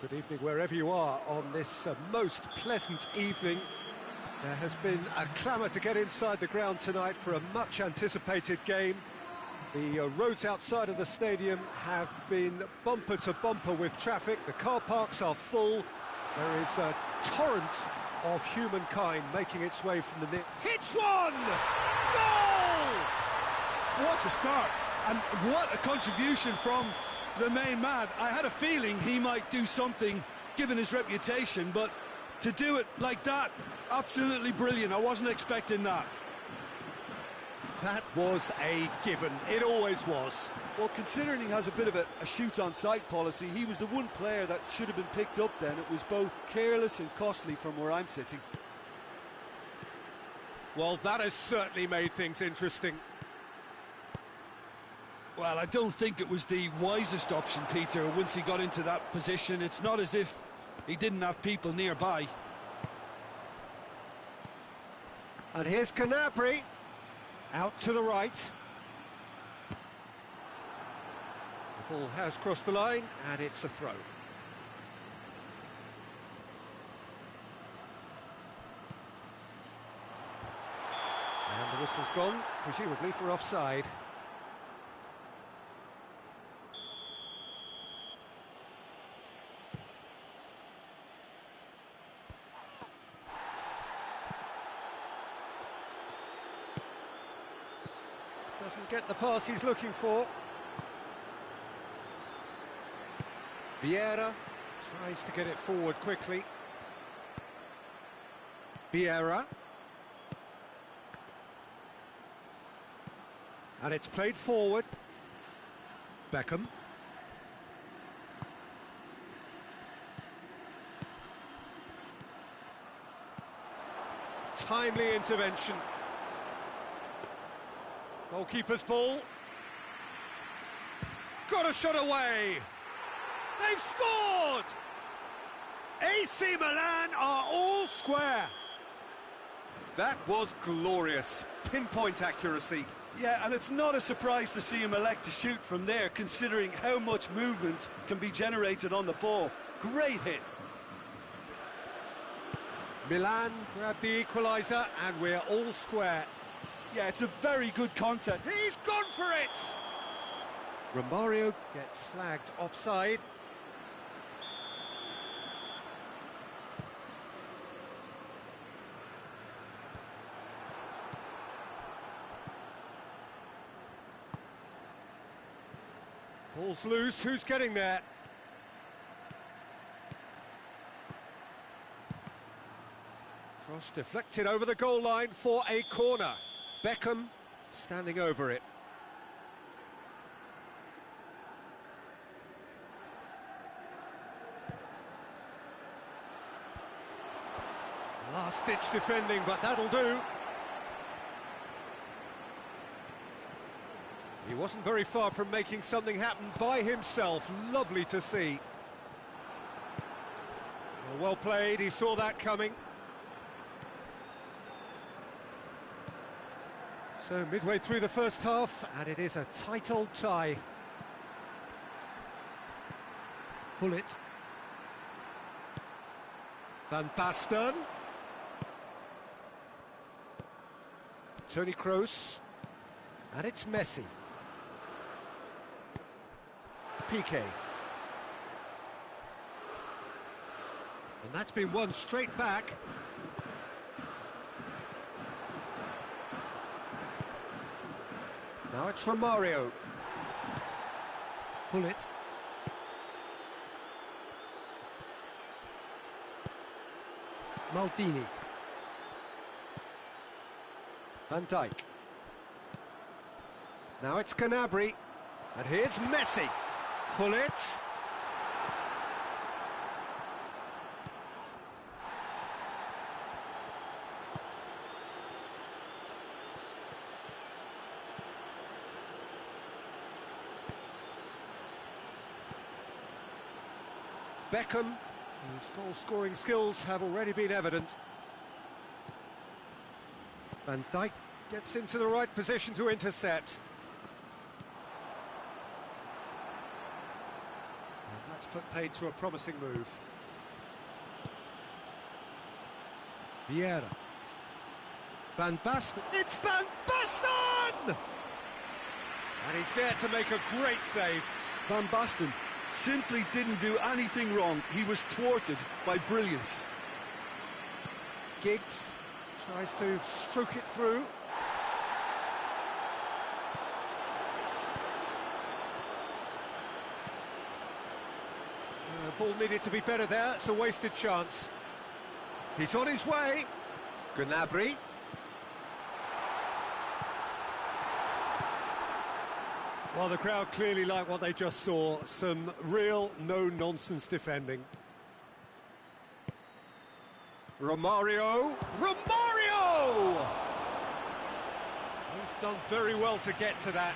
Good evening wherever you are on this most pleasant evening. There has been a clamour to get inside the ground tonight for a much-anticipated game. The roads outside of the stadium have been bumper to bumper with traffic. The car parks are full. There is a torrent of humankind making its way from the net. Hits one! Goal! What a start, and what a contribution from the main man. I had a feeling he might do something, given his reputation, but to do it like that, absolutely brilliant. I wasn't expecting that. That was a given. It always was. Well, considering he has a bit of a shoot-on-sight policy, he was the one player that should have been picked up then. It was both careless and costly from where I'm sitting. Well, that has certainly made things interesting. Well, I don't think it was the wisest option, Peter, once he got into that position. It's not as if he didn't have people nearby. And here's Canabry. Out to the right. The ball has crossed the line, and it's a throw. And the whistle's gone, presumably for offside. Doesn't get the pass he's looking for. Vieira tries to get it forward quickly. Vieira. And it's played forward. Beckham. Timely intervention. Goalkeeper's ball. Got a shot away. They've scored! AC Milan are all square. That was glorious. Pinpoint accuracy. Yeah, and it's not a surprise to see him elect to shoot from there, considering how much movement can be generated on the ball. Great hit. Milan grabbed the equaliser, and we're all square. Yeah, it's a very good contact. He's gone for it! Romario gets flagged offside. Ball's loose, who's getting there? Cross deflected over the goal line for a corner. Beckham standing over it. Last-ditch defending, but that'll do. He wasn't very far from making something happen by himself. Lovely to see. Well played, he saw that coming. So midway through the first half, and it is a tight old tie. Hullet. Van Basten. Toni Kroos. And it's Messi. Piqué. And that's been won straight back. Now it's Romario. Hullet. Maldini. Van Dijk. Now it's Canabry. And here's Messi. Hullet. Beckham, whose goal-scoring skills have already been evident. Van Dijk gets into the right position to intercept. That's put paid to a promising move. Vieira. Van Basten. It's Van Basten! And he's there to make a great save. Van Basten simply didn't do anything wrong. He was thwarted by brilliance. Giggs tries to stroke it through. Ball needed to be better there. It's a wasted chance. He's on his way. Gnabry. Well, the crowd clearly like what they just saw. Some real no-nonsense defending. Romario! Romario! He's done very well to get to that.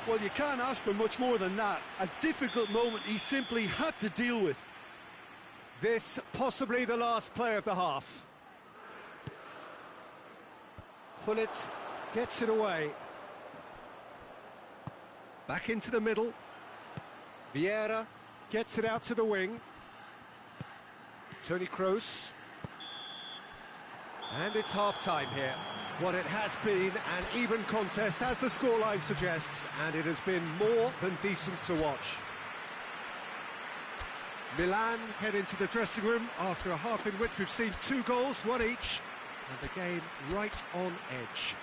Well, you can't ask for much more than that. A difficult moment he simply had to deal with. This possibly the last play of the half. Pullet gets it away. Back into the middle. Vieira gets it out to the wing. Toni Kroos. And it's half-time here. What it has been an even contest, as the scoreline suggests, and it has been more than decent to watch. Milan head into the dressing room after a half in which we've seen 2 goals, 1 each, and the game right on edge.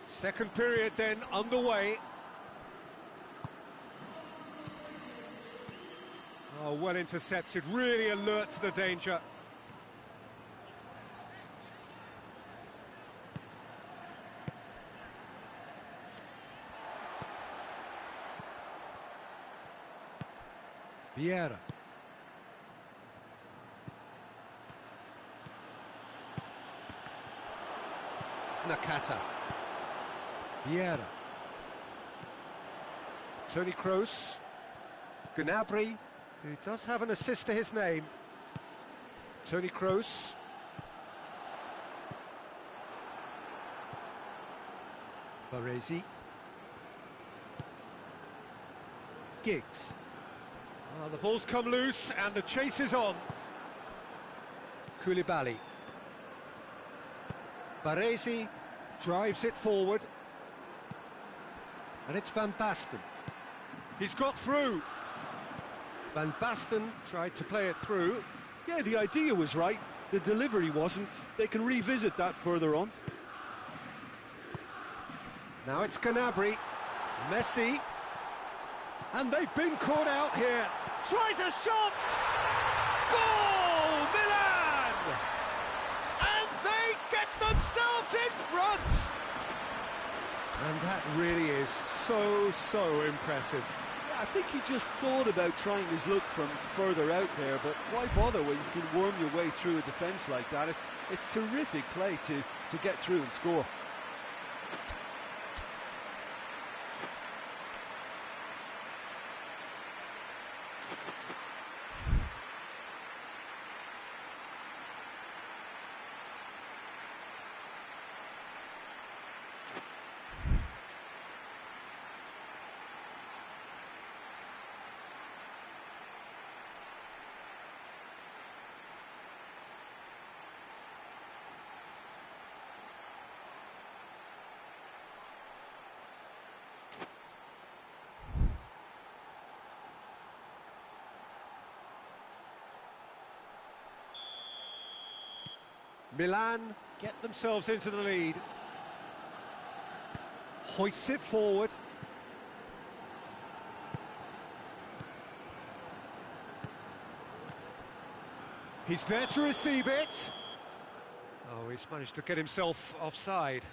Second period then underway. Oh, well intercepted, really alert to the danger. Vieira. Nakata. Vieira. Toni Kroos. Gnabry, who does have an assist to his name. Toni Kroos. Baresi. Giggs. Well, the ball's come loose and the chase is on. Koulibaly. Baresi drives it forward. And it's Van Basten. He's got through. Van Basten tried to play it through. Yeah, the idea was right. The delivery wasn't. They can revisit that further on. Now it's Gnabry. Messi. And they've been caught out here. Tries a shot! Goal! Milan! And they get themselves in front! And that really is so impressive. Yeah, I think he just thought about trying his luck from further out there, but why bother when you can worm your way through a defence like that? It's terrific play to get through and score. Milan get themselves into the lead. Hoists it forward. He's there to receive it. Oh, he's managed to get himself offside.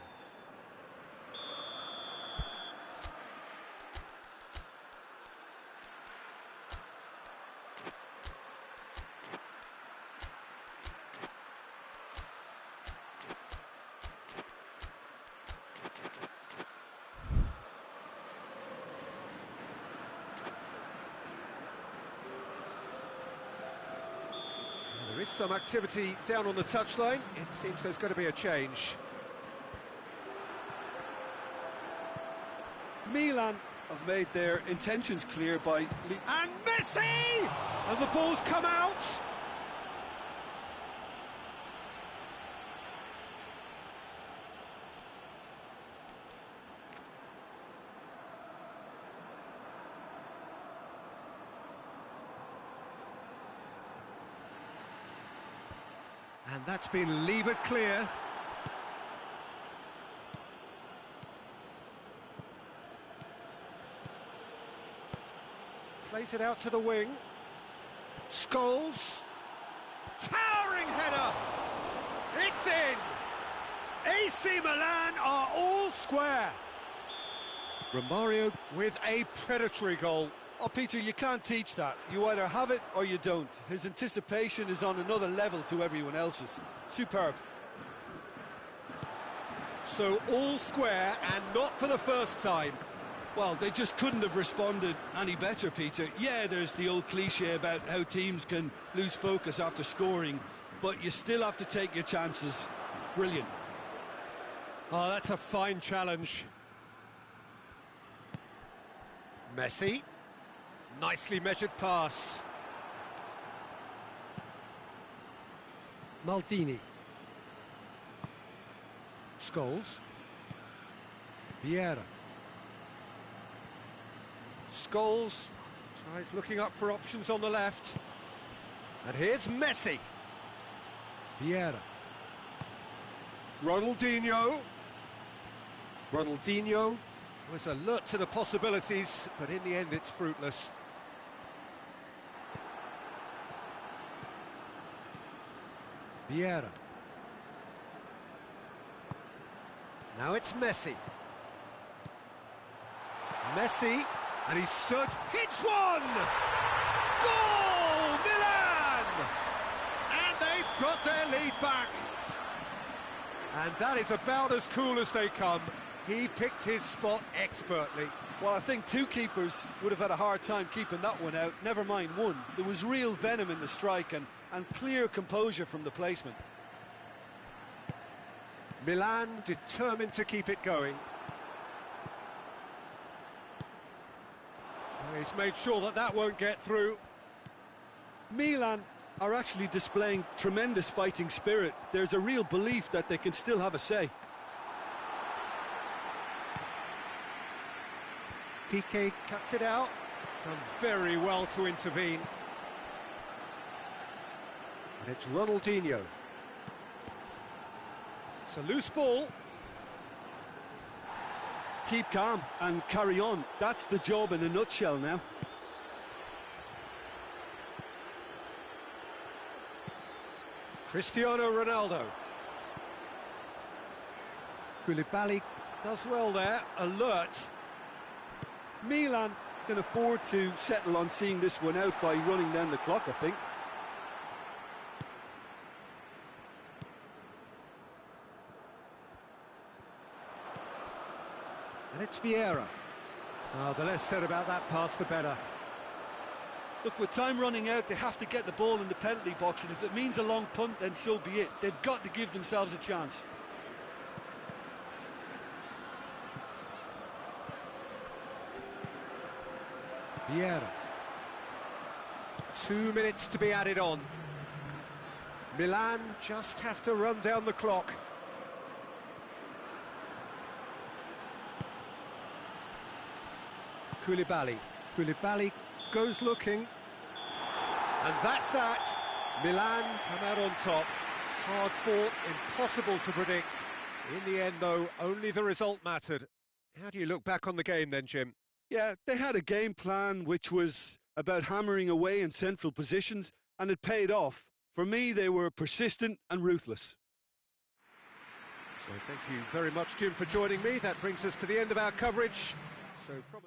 There is some activity down on the touchline. It seems there's going to be a change. Milan have made their intentions clear by... And Messi! And the ball's come out! And that's been levered clear. Plays it out to the wing. Scholes. Towering header! It's in! AC Milan are all square. Romario with a predatory goal. Oh, Peter, you can't teach that. You either have it or you don't. His anticipation is on another level to everyone else's. Superb. So all square, and not for the first time. Well, they just couldn't have responded any better, Peter. Yeah, there's the old cliche about how teams can lose focus after scoring, but you still have to take your chances. Brilliant. Oh, that's a fine challenge. Messi. Nicely measured pass. Maldini. Scholes. Vieira. Scholes tries looking up for options on the left. And here's Messi. Vieira. Ronaldinho. Ronaldinho was alert to the possibilities, but in the end it's fruitless. Vieira. Now it's Messi. Messi, and he's searched, hits one! Goal, Milan! And they've got their lead back. And that is about as cool as they come. He picked his spot expertly. Well, I think two keepers would have had a hard time keeping that one out, never mind one. There was real venom in the strike and clear composure from the placement. Milan determined to keep it going. He's made sure that that won't get through. Milan are actually displaying tremendous fighting spirit. There's a real belief that they can still have a say. Piqué cuts it out. Done very well to intervene. And it's Ronaldinho. It's a loose ball. Keep calm and carry on. That's the job in a nutshell now. Cristiano Ronaldo. Koulibaly does well there, alert. Milan can afford to settle on seeing this one out by running down the clock, I think. And it's Vieira. Oh, the less said about that pass, the better. Look, with time running out, they have to get the ball in the penalty box, and if it means a long punt, then so be it. They've got to give themselves a chance. Vieira. 2 minutes to be added on. Milan just have to run down the clock. Koulibaly. Koulibaly goes looking. And that's that. Milan come out on top. Hard fought, impossible to predict. In the end, though, only the result mattered. How do you look back on the game then, Jim? Yeah, they had a game plan which was about hammering away in central positions, and it paid off. For me, they were persistent and ruthless. So thank you very much, Jim, for joining me. That brings us to the end of our coverage. So from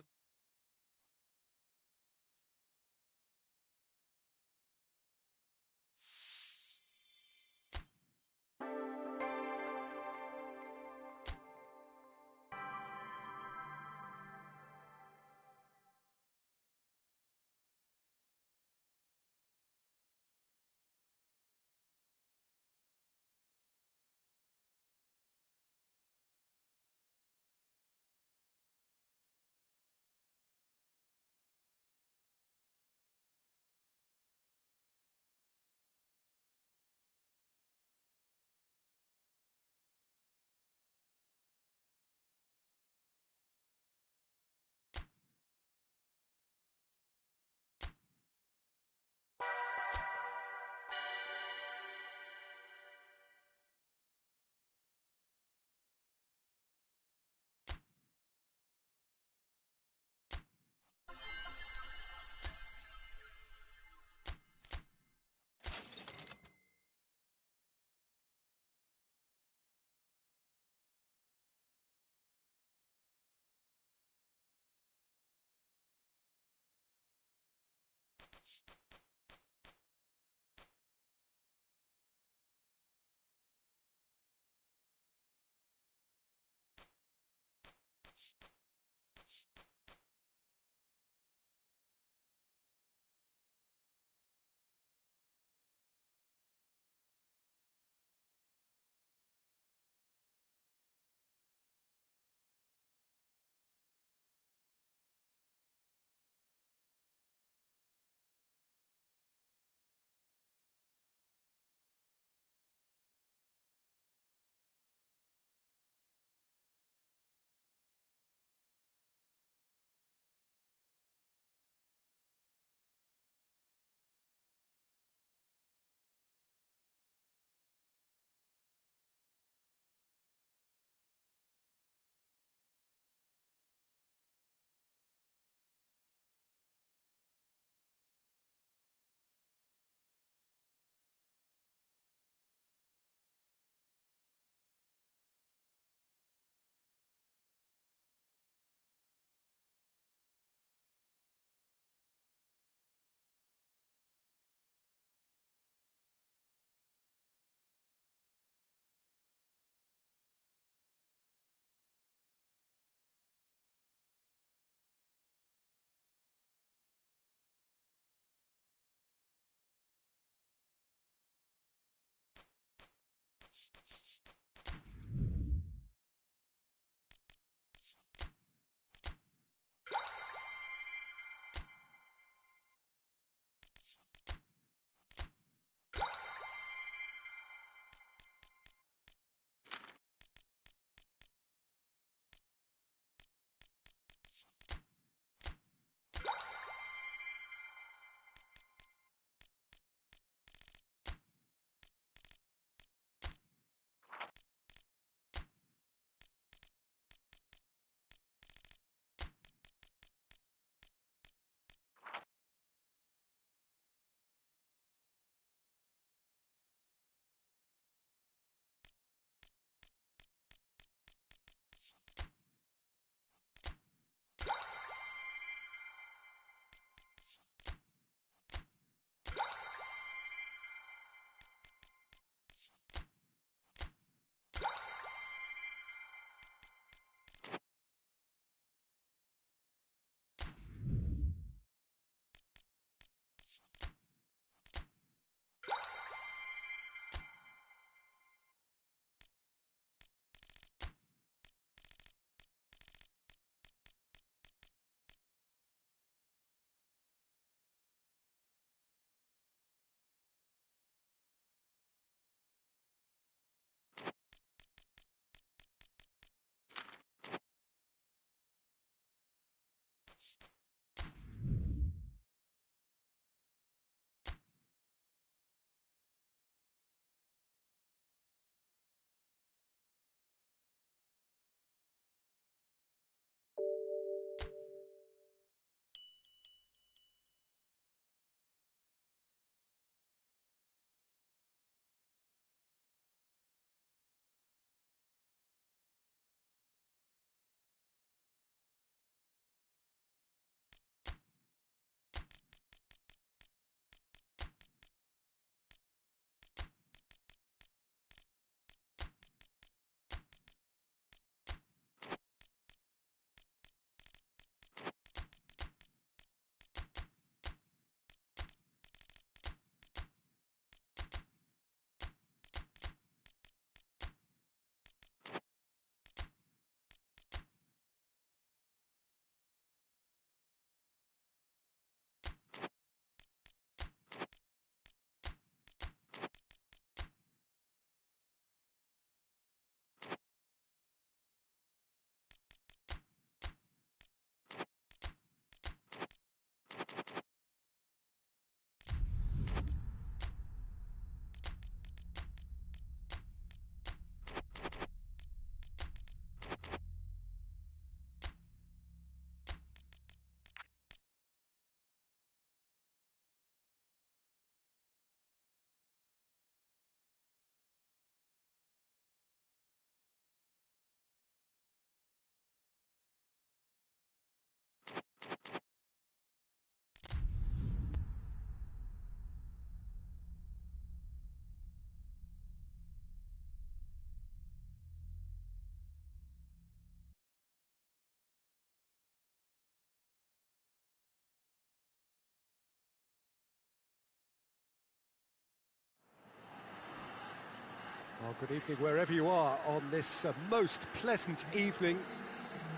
Well, good evening wherever you are on this most pleasant evening.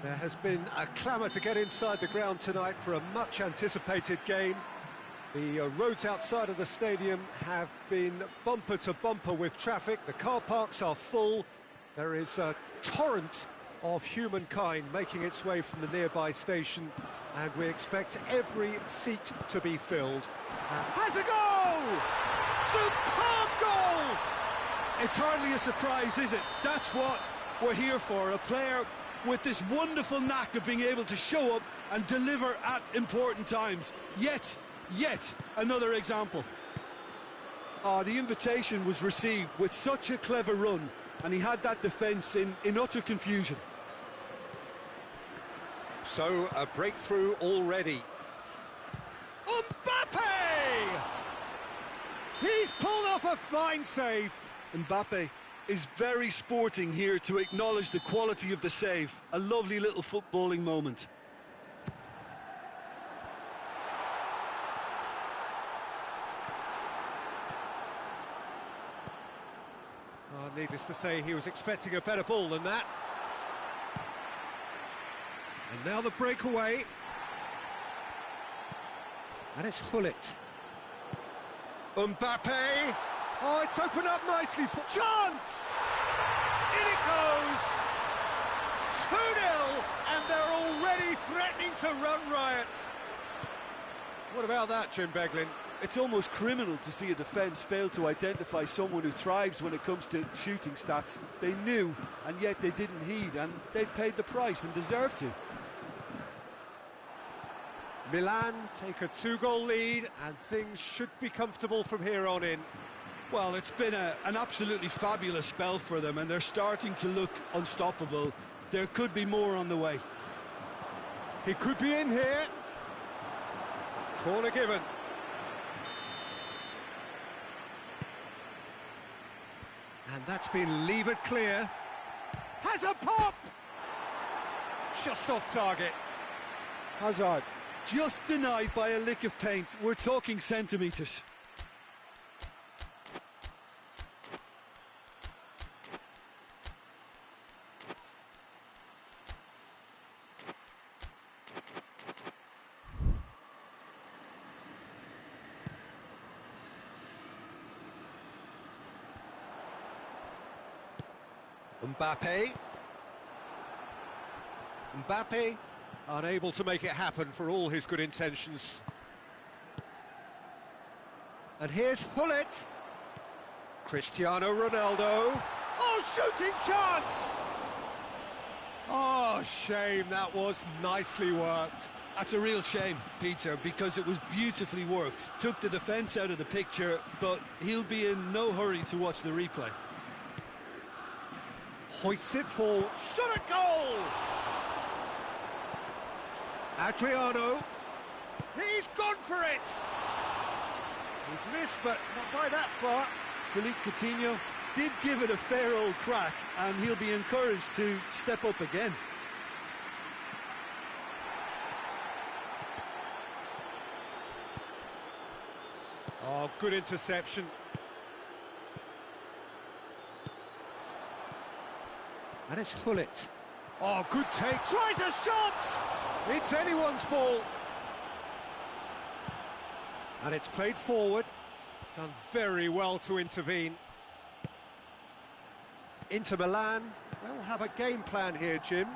There has been a clamour to get inside the ground tonight for a much anticipated game. The roads outside of the stadium have been bumper to bumper with traffic. The car parks are full. There is a torrent of humankind making its way from the nearby station, and we expect every seat to be filled. Has a goal! Superb goal! It's hardly a surprise, is it? That's what we're here for, a player with this wonderful knack of being able to show up and deliver at important times. Yet another example. The invitation was received with such a clever run, and he had that defence in utter confusion. So, a breakthrough already. Mbappe! He's pulled off a fine save. Mbappe is very sporting here to acknowledge the quality of the save. A lovely little footballing moment. Needless to say, he was expecting a better ball than that. And now the breakaway. And it's Hullet. Mbappe! Oh, it's opened up nicely for... Chance! In it goes! 2-0, and they're already threatening to run riot. What about that, Jim Beglin? It's almost criminal to see a defence fail to identify someone who thrives when it comes to shooting stats. They knew, and yet they didn't heed, and they've paid the price and deserve to. Milan take a 2-goal lead, and things should be comfortable from here on in. Well, it's been an absolutely fabulous spell for them, and they're starting to look unstoppable. There could be more on the way. He could be in here. Corner given. And that's been levered clear. Has a pop! Just off target. Hazard, just denied by a lick of paint. We're talking centimetres. Mbappe, unable to make it happen for all his good intentions. And here's Hullet. Cristiano Ronaldo. Oh, shooting chance! Oh, shame, that was nicely worked. That's a real shame, Peter, because it was beautifully worked. Took the defence out of the picture, but he'll be in no hurry to watch the replay. Hoists it for shot at goal! Adriano, he's gone for it! He's missed, but not by that far. Philippe Coutinho did give it a fair old crack, and he'll be encouraged to step up again. Oh, good interception. And it's Hullet. Oh, good take. Tries a shot! It's anyone's ball. And it's played forward. Done very well to intervene. Inter Milan, well, have a game plan here, Jim.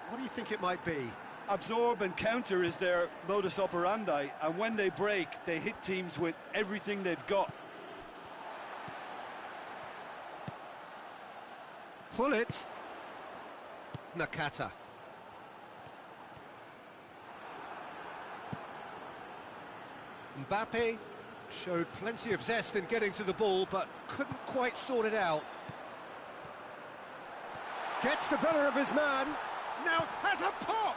What do you think it might be? Absorb and counter is their modus operandi, and when they break, they hit teams with everything they've got. Hullet. Nakata. Mbappe showed plenty of zest in getting to the ball, but couldn't quite sort it out. Gets the better of his man, now has a pop!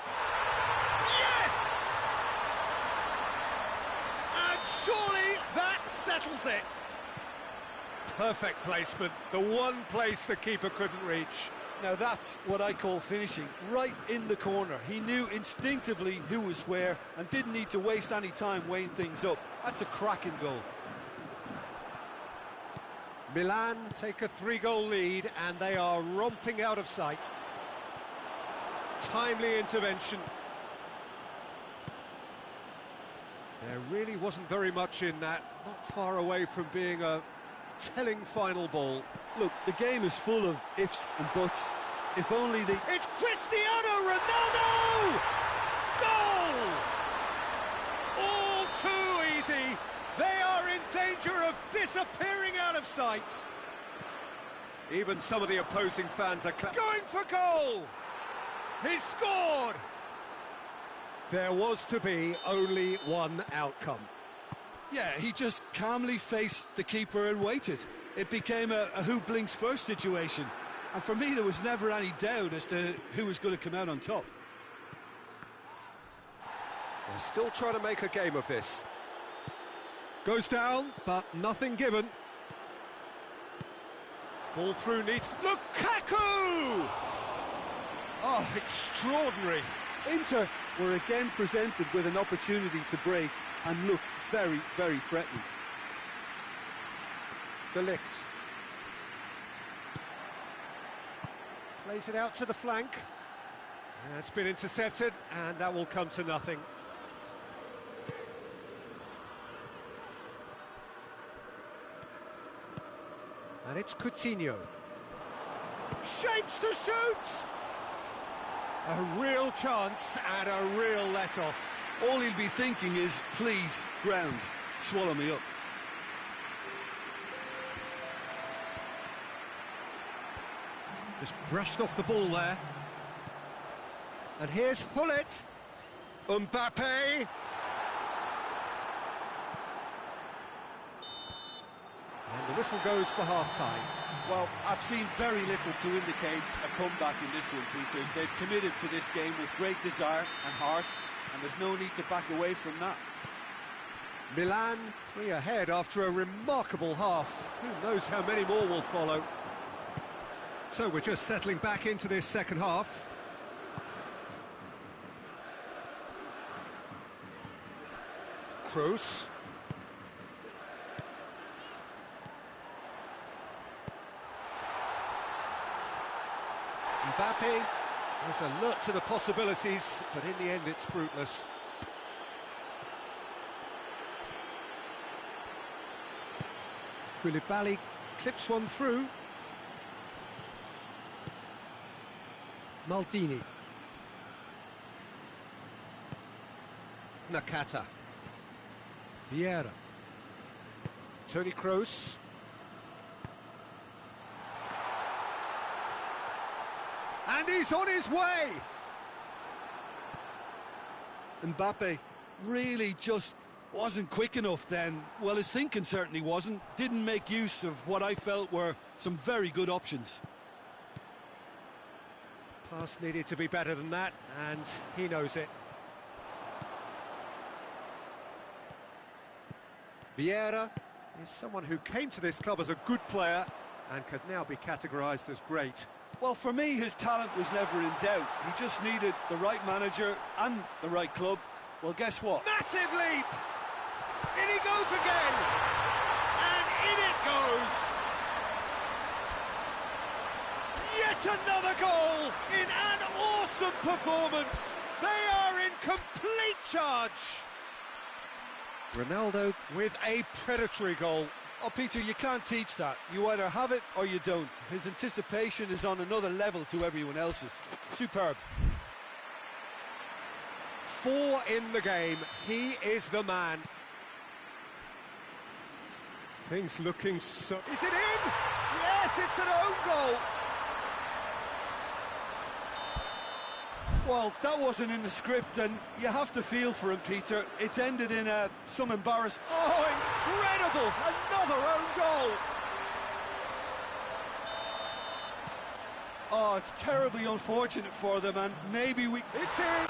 Yes! And surely that settles it. Perfect placement, the one place the keeper couldn't reach. Now that's what I call finishing, right in the corner. He knew instinctively who was where and didn't need to waste any time weighing things up. That's a cracking goal. Milan take a 3-goal lead and they are romping out of sight. Timely intervention. There really wasn't very much in that, not far away from being a telling final ball. Look, the game is full of ifs and buts. If only the... It's Cristiano Ronaldo! Goal! All too easy. They are in danger of disappearing out of sight. Even some of the opposing fans are going for goal. He's scored. There was to be only one outcome. Yeah, he just calmly faced the keeper and waited. It became a who blinks first situation. And for me, there was never any doubt as to who was going to come out on top. They're still trying to make a game of this. Goes down, but nothing given. Ball through needs... Lukaku! Oh, extraordinary. Inter were again presented with an opportunity to break and look very, very threatening. De Ligt. Plays it out to the flank. It's been intercepted, and that will come to nothing. And it's Coutinho. Shapes to shoot! A real chance and a real let-off. All he'll be thinking is, please, ground, swallow me up. Just brushed off the ball there. And here's Hullet. Mbappe. And the whistle goes for half-time. Well, I've seen very little to indicate a comeback in this one, Peter. They've committed to this game with great desire and heart, and there's no need to back away from that. Milan 3 ahead after a remarkable half. Who knows how many more will follow. So we're just settling back into this second half. Kroos. Mbappe was alert to the possibilities, but in the end it's fruitless. Koulibaly clips one through. Maldini. Nakata. Vieira. Toni Kroos. And he's on his way! Mbappe really just wasn't quick enough then. Well, his thinking certainly wasn't. Didn't make use of what I felt were some very good options. Pass needed to be better than that, and he knows it. Vieira is someone who came to this club as a good player and could now be categorised as great. Well, for me, his talent was never in doubt. He just needed the right manager and the right club. Well, guess what? Massive leap! In he goes again! And in it goes! Yet another goal in an awesome performance! They are in complete charge! Ronaldo with a predatory goal. Oh, Peter, you can't teach that. You either have it or you don't. His anticipation is on another level to everyone else's. Superb. 4 in the game. He is the man. Things looking so... Is it in? Yes, it's an own goal. Well, that wasn't in the script, and you have to feel for him, Peter. It's ended in some embarrassment. Oh, incredible! Another own goal! Oh, it's terribly unfortunate for them, and maybe we... It's in!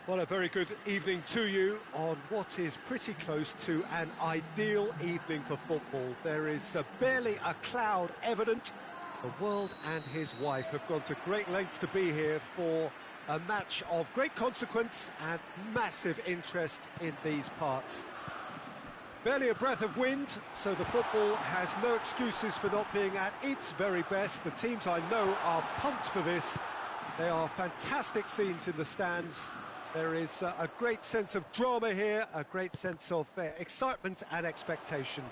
Well, a very good evening to you on what is pretty close to an ideal evening for football. There is barely a cloud evident. The world and his wife have gone to great lengths to be here for a match of great consequence and massive interest in these parts. Barely a breath of wind, so the football has no excuses for not being at its very best. The teams I know are pumped for this. They are fantastic scenes in the stands. There is a great sense of drama here, a great sense of excitement and expectation.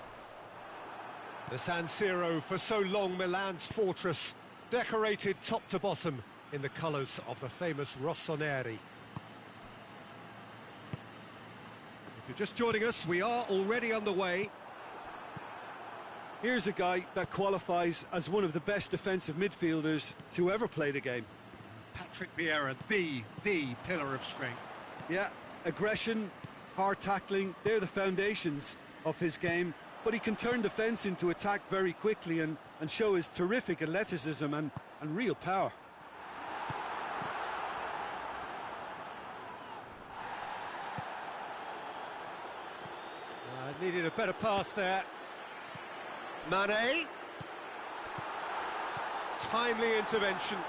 The San Siro, for so long Milan's fortress, decorated top to bottom in the colours of the famous Rossoneri. If you're just joining us, we are already underway. Here's a guy that qualifies as one of the best defensive midfielders to ever play the game. Patrick Vieira, the pillar of strength. Yeah, aggression, hard tackling, they're the foundations of his game, but he can turn defence into attack very quickly and show his terrific athleticism and real power. Needed a better pass there. Mane. Timely intervention.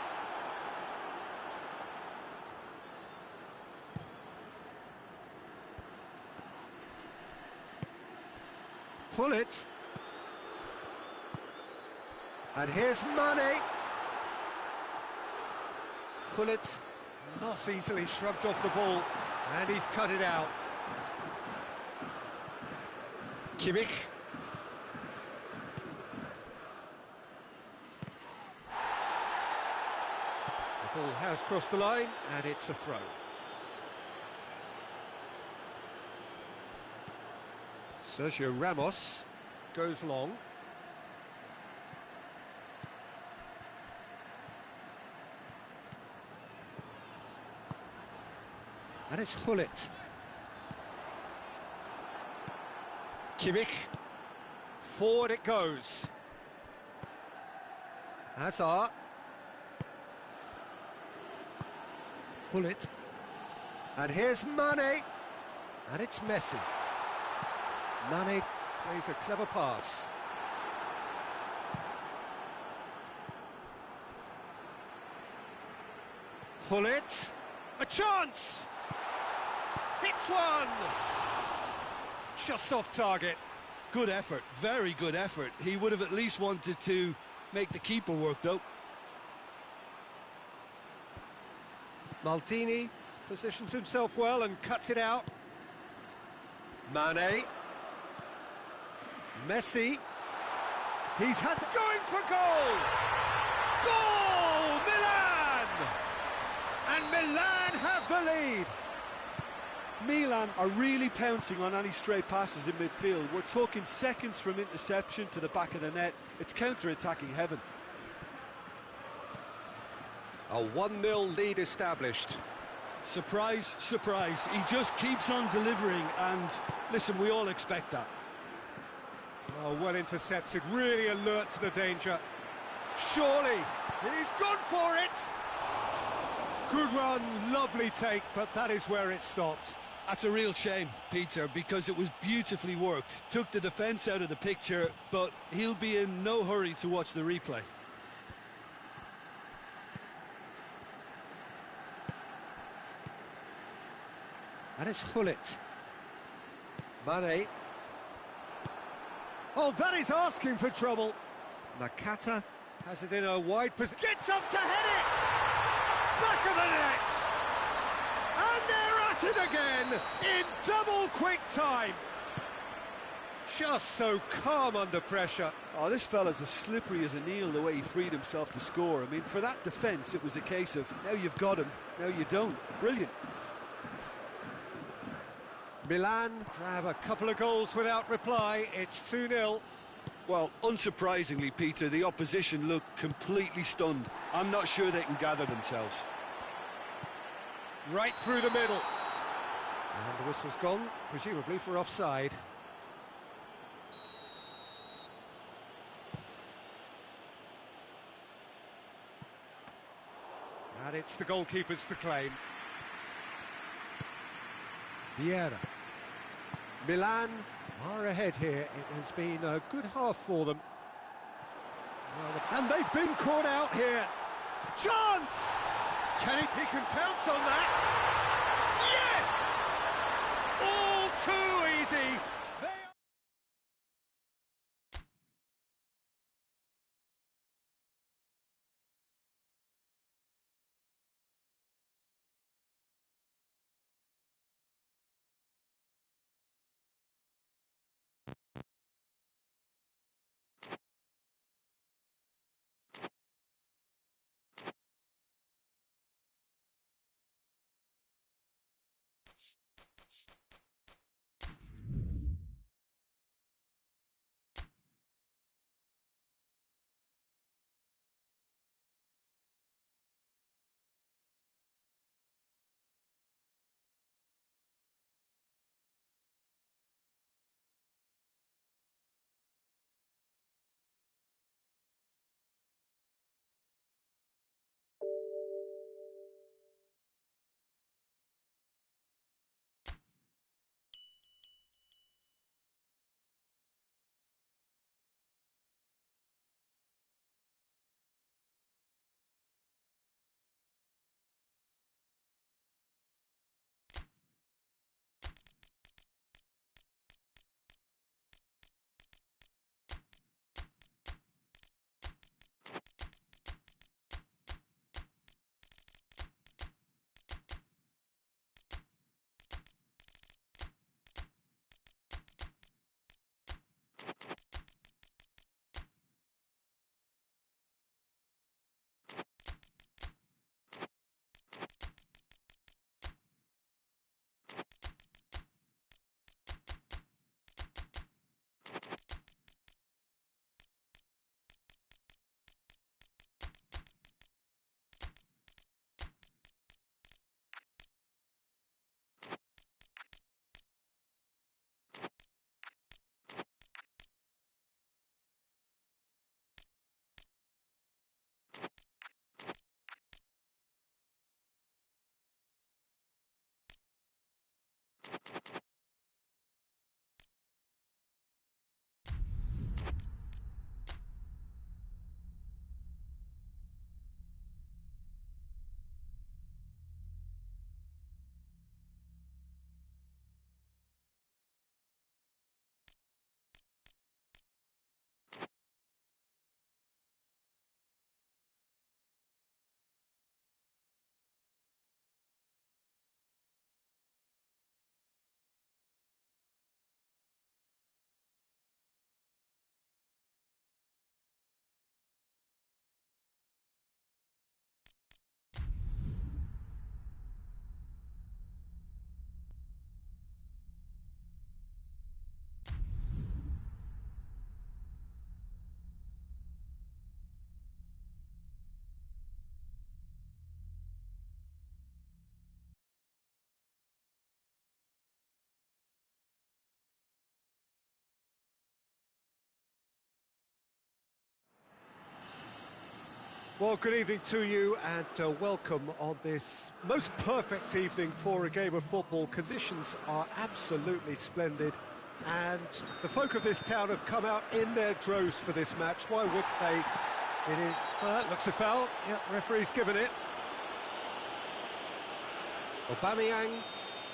Pull it. And here's Mane. Pull it. Not easily shrugged off the ball. And he's cut it out. Kimmich. The ball has crossed the line, and it's a throw. Sergio Ramos goes long. And it's Hullet. Kimmich, forward it goes. Hazard. Pull it. And here's Mane. And it's Messi. Mane plays a clever pass. Hullet. A chance! Hits one! Just off target. Good effort, very good effort. He would have at least wanted to make the keeper work, though. Maldini positions himself well and cuts it out. Mane. Messi. He's had going for goal! Goal! Milan! And Milan have the lead. Milan are really pouncing on any stray passes in midfield. We're talking seconds from interception to the back of the net. It's counter-attacking heaven. A 1-0 lead established. Surprise, surprise. He just keeps on delivering, and listen, we all expect that. Oh, well intercepted, really alert to the danger. Surely, he's gone for it! Good run, lovely take, but that is where it stopped. That's a real shame, Peter, because it was beautifully worked. Took the defence out of the picture, but he'll be in no hurry to watch the replay. And it's Hullet. Mane. Oh, that is asking for trouble. Nakata has it in a wide position. Gets up to head it! Back of the net! And they're at it again in double quick time. Just so calm under pressure. Oh, this fella's as slippery as an eel the way he freed himself to score. I mean, for that defence, it was a case of, now you've got him, now you don't. Brilliant. Milan grab a couple of goals without reply. It's 2-0. Well, unsurprisingly, Peter, the opposition look completely stunned. I'm not sure they can gather themselves. Right through the middle. And the whistle's gone, presumably for offside. And it's the goalkeepers to claim. Vieira. Milan are ahead here. It has been a good half for them. And they've been caught out here. Chance! He can pounce on that. Yes! All too easy. Well, good evening to you and welcome on this most perfect evening for a game of football. Conditions are absolutely splendid and the folk of this town have come out in their droves for this match. Why would they? It is, that looks a foul. Yep, referee's given it. Aubameyang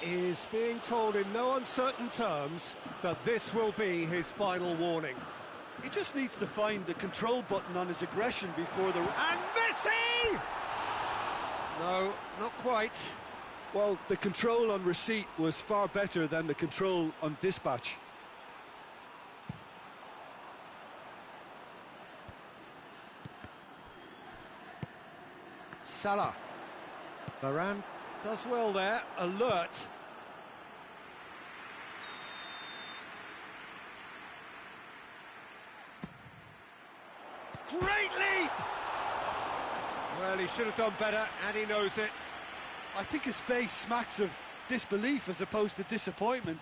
is being told in no uncertain terms that this will be his final warning. He just needs to find the control button on his aggression before the... And Messi! No, not quite. Well, the control on receipt was far better than the control on dispatch. Salah. Varane does well there, alert. Great leap! Well, he should have done better, and he knows it. I think his face smacks of disbelief as opposed to disappointment.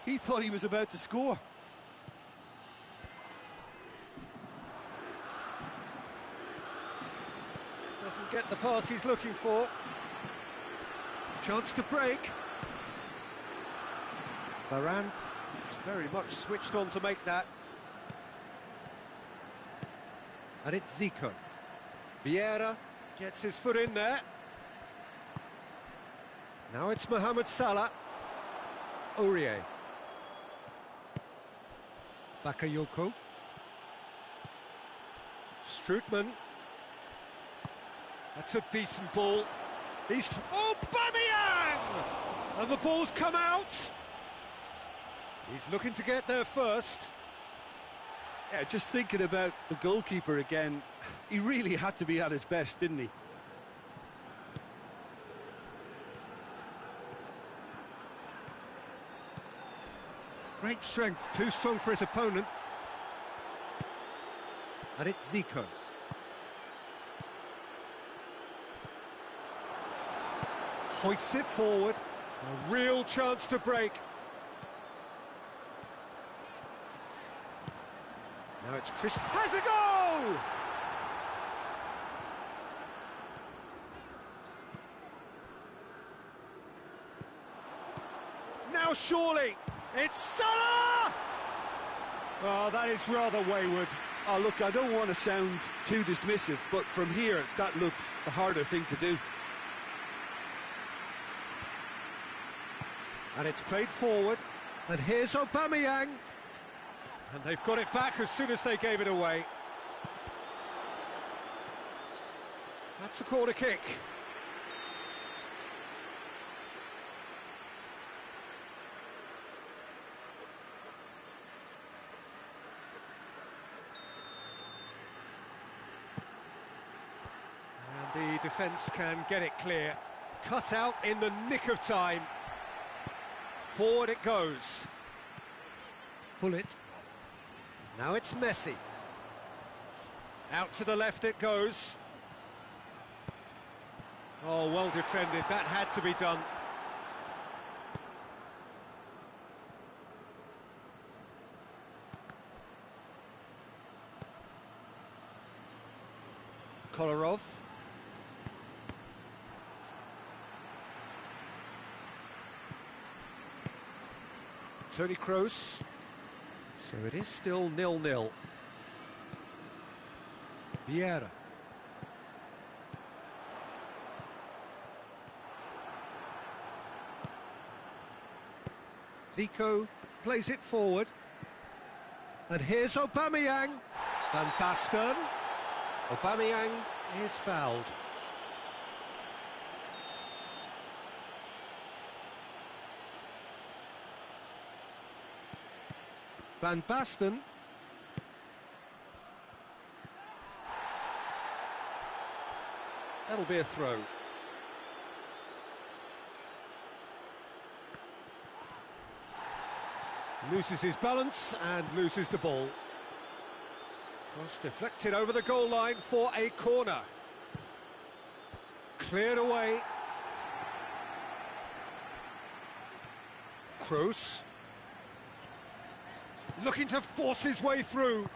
He thought he was about to score. Doesn't get the pass he's looking for. Chance to break. Varane is very much switched on to make that. And it's Zico. Vieira gets his foot in there. Now it's Mohamed Salah. Aurier. Bakayoko. Strootman. That's a decent ball. Oh, Aubameyang! And the ball's come out. He's looking to get there first. Yeah, just thinking about the goalkeeper again, he really had to be at his best, didn't he? Great strength, too strong for his opponent. And it's Zico. Hoists it forward. A real chance to break. Now it's Chris. Has a go! Now surely, it's Salah! Oh, that is rather wayward. Oh, look, I don't want to sound too dismissive, but from here, that looked the harder thing to do. And it's played forward, and here's Aubameyang. And they've got it back as soon as they gave it away. That's a corner kick. And the defence can get it clear. Cut out in the nick of time. Forward it goes. Pull it. Now it's Messi. Out to the left it goes. Oh, well defended. That had to be done. Kolarov. Toni Kroos. So it is still 0-0. Vieira. Zico plays it forward. And here's Aubameyang. Van Basten. Aubameyang is fouled. Van Basten. That'll be a throw. Loses his balance and loses the ball. Cross deflected over the goal line for a corner. Cleared away. Kroos. Looking to force his way through.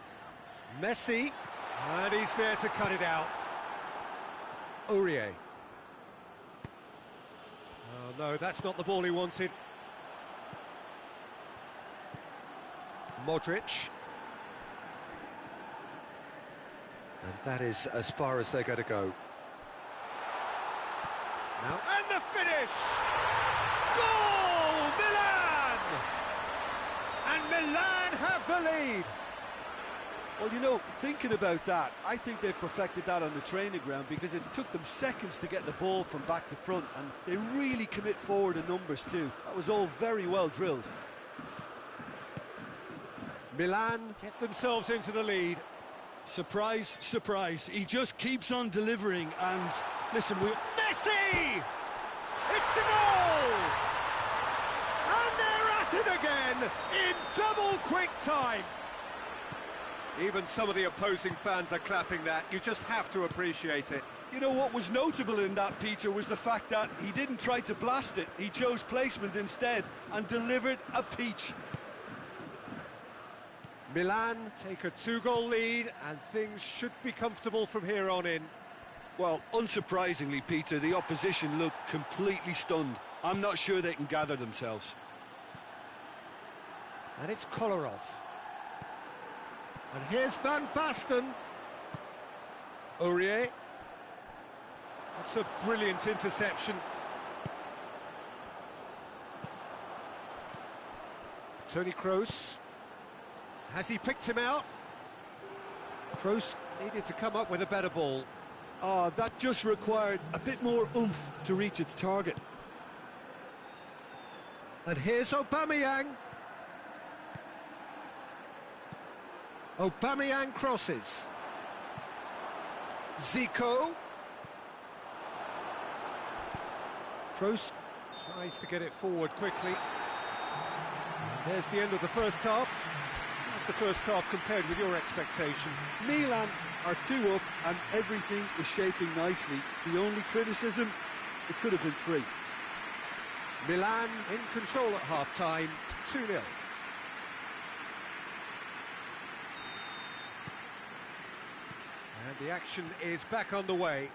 Messi. And he's there to cut it out. Aurier. Oh no, that's not the ball he wanted. Modric. And that is as far as they're going to go. Now, and the finish! Goal! Milan! And Milan have the lead. Well, you know, thinking about that, I think they've perfected that on the training ground because it took them seconds to get the ball from back to front, and they really commit forward in numbers too. That was all very well drilled. Milan get themselves into the lead. Surprise, surprise. He just keeps on delivering, and listen, Messi! It's a goal! And they're at it again in double quick time. Even some of the opposing fans are clapping that. You just have to appreciate it. You know what was notable in that, Peter, was the fact that he didn't try to blast it. He chose placement instead and delivered a peach. Milan take a 2-goal lead and things should be comfortable from here on in. Well, unsurprisingly, Peter, the opposition looked completely stunned. I'm not sure they can gather themselves. And it's Kolarov. And here's Van Basten. Aurier. That's a brilliant interception. Toni Kroos. Has he picked him out? Kroos needed to come up with a better ball. Oh, that just required a bit more oomph to reach its target. And here's Aubameyang. Aubameyang crosses. Zico. Kroos tries to get it forward quickly. And there's the end of the first half. How's the first half compared with your expectation? Milan are 2 up and everything is shaping nicely. The only criticism, it could have been 3. Milan in control at half-time, 2-0. And the action is back underway.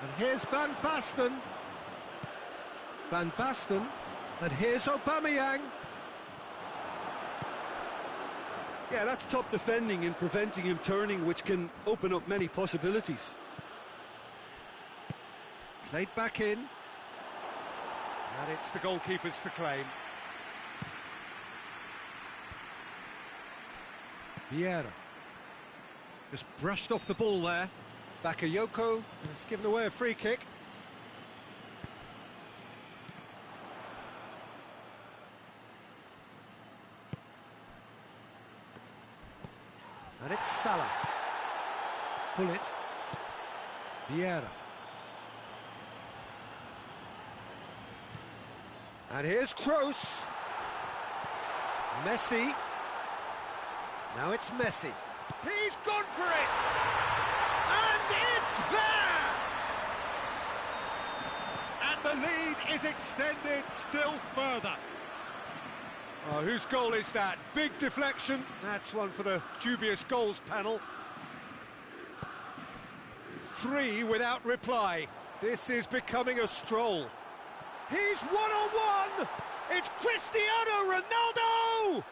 And here's Van Basten. Van Basten. And here's Aubameyang. Yeah, that's top defending and preventing him turning, which can open up many possibilities. Played back in. And it's the goalkeepers to claim. Vieira. Just brushed off the ball there. Bakayoko has given away a free kick. And it's Salah. Pull it. Vieira. And here's Kroos. Messi. Now it's Messi. He's gone for it! And it's there! And the lead is extended still further. Oh, whose goal is that? Big deflection. That's one for the dubious goals panel. 3 without reply. This is becoming a stroll. He's one-on-one! It's Cristiano Ronaldo!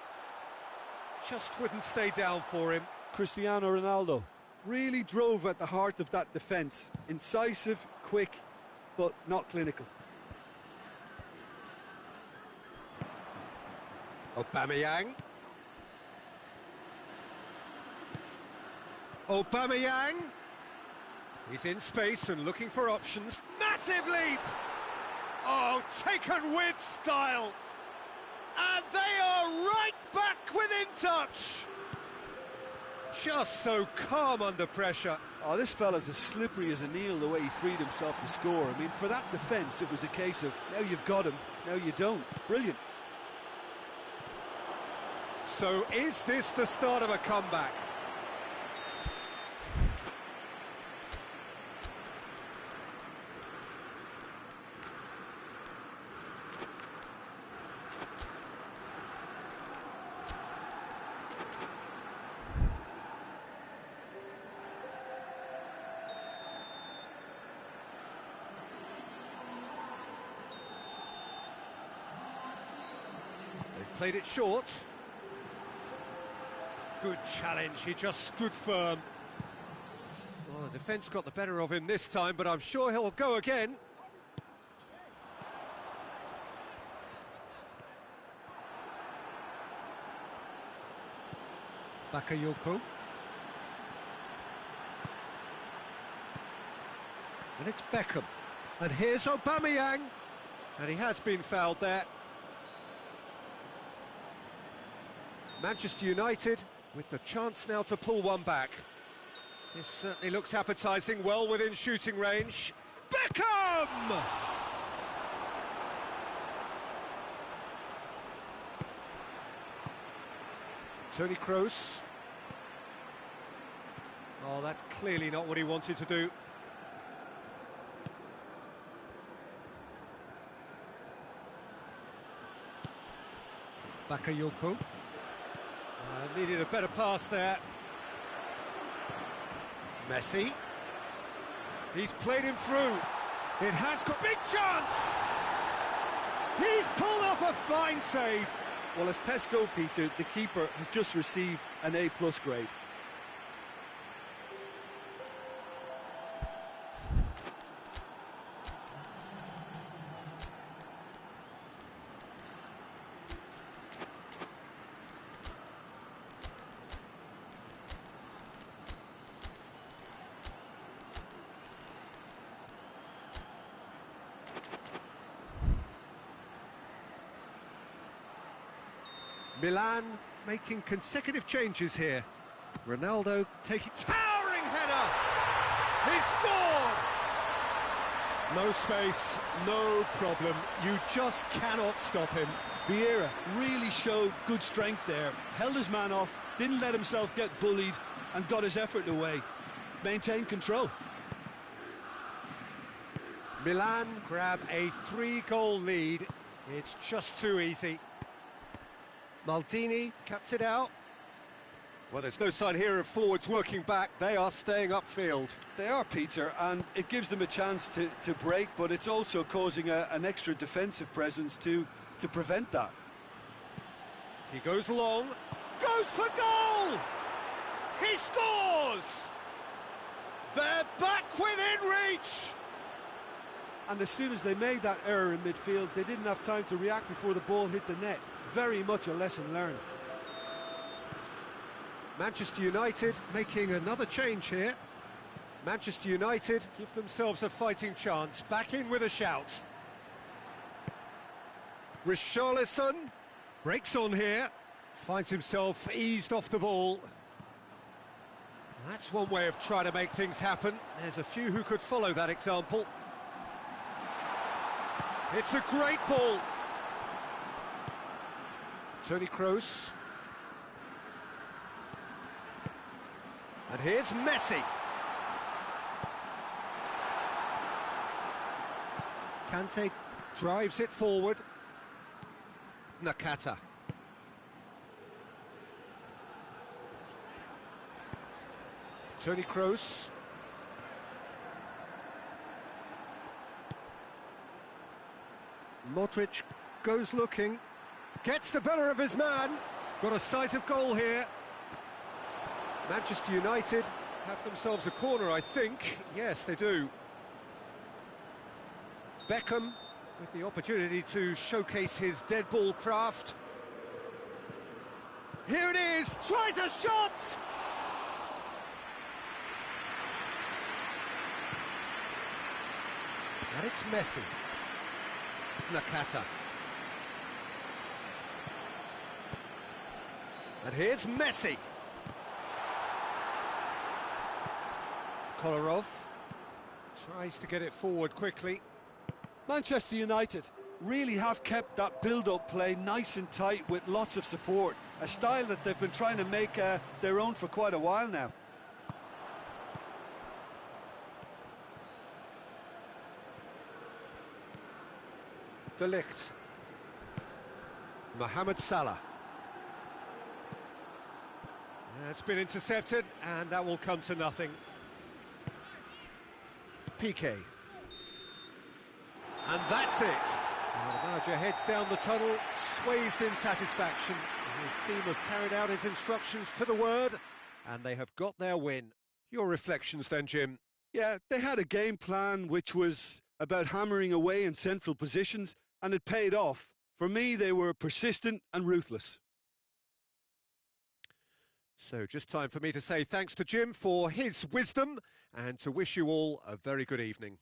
Just wouldn't stay down for him. Cristiano Ronaldo really drove at the heart of that defence. Incisive, quick, but not clinical. Aubameyang. Aubameyang. He's in space and looking for options. Massive leap! Oh, taken with style. And they are right back within touch. Just so calm under pressure. Oh, this fella's as slippery as a Neil, the way he freed himself to score. I mean, for that defence, it was a case of, now you've got him, now you don't. Brilliant. So is this the start of a comeback? They've played it short. Good challenge, he just stood firm. Well, the defence got the better of him this time, but I'm sure he'll go again. Bakayoko. And it's Beckham. And here's Aubameyang. And he has been fouled there. Manchester United with the chance now to pull one back. This certainly looks appetising, well within shooting range. Beckham! Toni Kroos. Oh, that's clearly not what he wanted to do. Bakayoko. Needed a better pass there. Messi. He's played him through. It has got big chance! He's pulled off a fine save. Well, as tests go, Peter, the keeper has just received an A+ grade. Milan making consecutive changes here. Ronaldo taking... Towering header! He's scored! No space, no problem. You just cannot stop him. Vieira really showed good strength there. Held his man off, didn't let himself get bullied, and got his effort away. Maintained control. Milan grab a 3-goal lead. It's just too easy. Maldini cuts it out. Well, there's no sign here of forwards working back. They are staying upfield. They are, Peter, and it gives them a chance to break, but it's also causing an extra defensive presence to prevent that. He goes long, goes for goal! He scores! They're back within reach! And as soon as they made that error in midfield, they didn't have time to react before the ball hit the net. Very much a lesson learned. Manchester United making another change here. Manchester United give themselves a fighting chance. Back in with a shout. Richarlison breaks on here. Finds himself eased off the ball. That's one way of trying to make things happen. There's a few who could follow that example. It's a great ball. Toni Kroos. And here's Messi. Kante drives it forward. Nakata. Toni Kroos. Modric goes looking. Gets the better of his man. Got a sight of goal here. Manchester United have themselves a corner, I think. Yes, they do. Beckham with the opportunity to showcase his dead ball craft. Here it is, tries a shot! And it's Messi. Nakata. And here's Messi. Kolarov tries to get it forward quickly. Manchester United really have kept that build-up play nice and tight with lots of support, a style that they've been trying to make their own for quite a while now. De Ligt. Mohamed Salah. It's been intercepted, and that will come to nothing. Piqué. And that's it. Well, the manager heads down the tunnel, swathed in satisfaction. His team have carried out his instructions to the word, and they have got their win. Your reflections then, Jim? Yeah, they had a game plan which was about hammering away in central positions, and it paid off. For me, they were persistent and ruthless. So just time for me to say thanks to Jim for his wisdom and to wish you all a very good evening.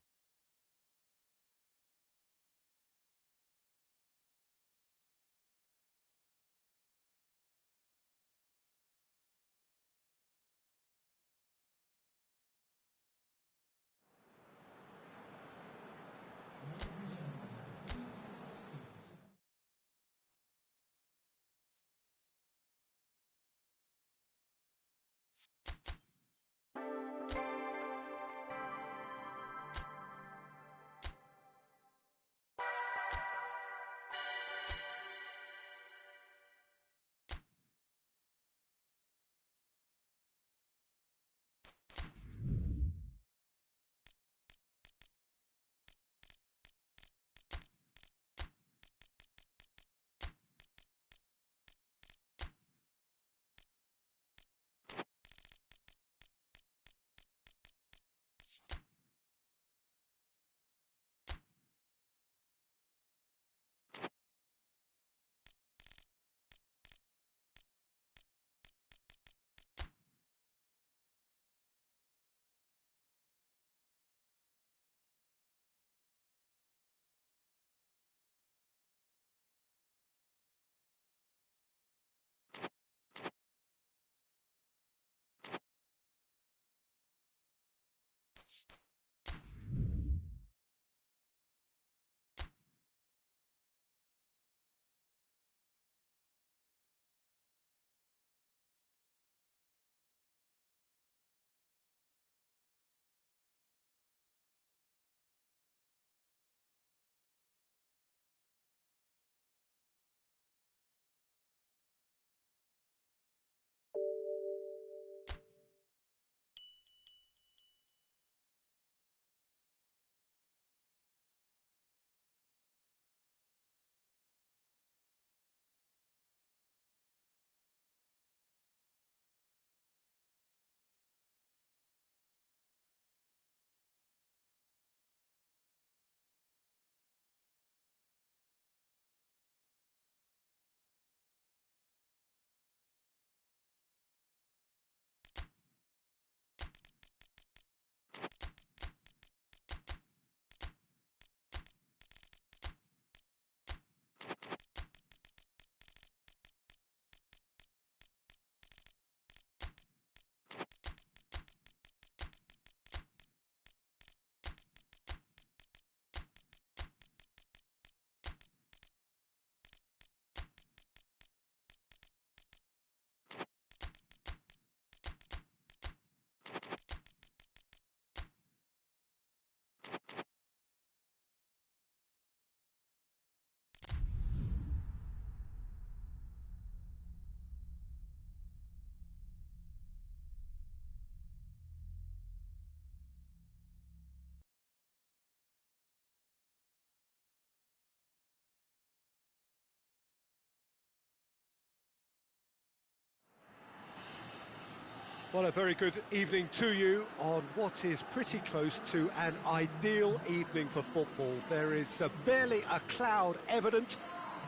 Well, a very good evening to you on what is pretty close to an ideal evening for football. There is barely a cloud evident.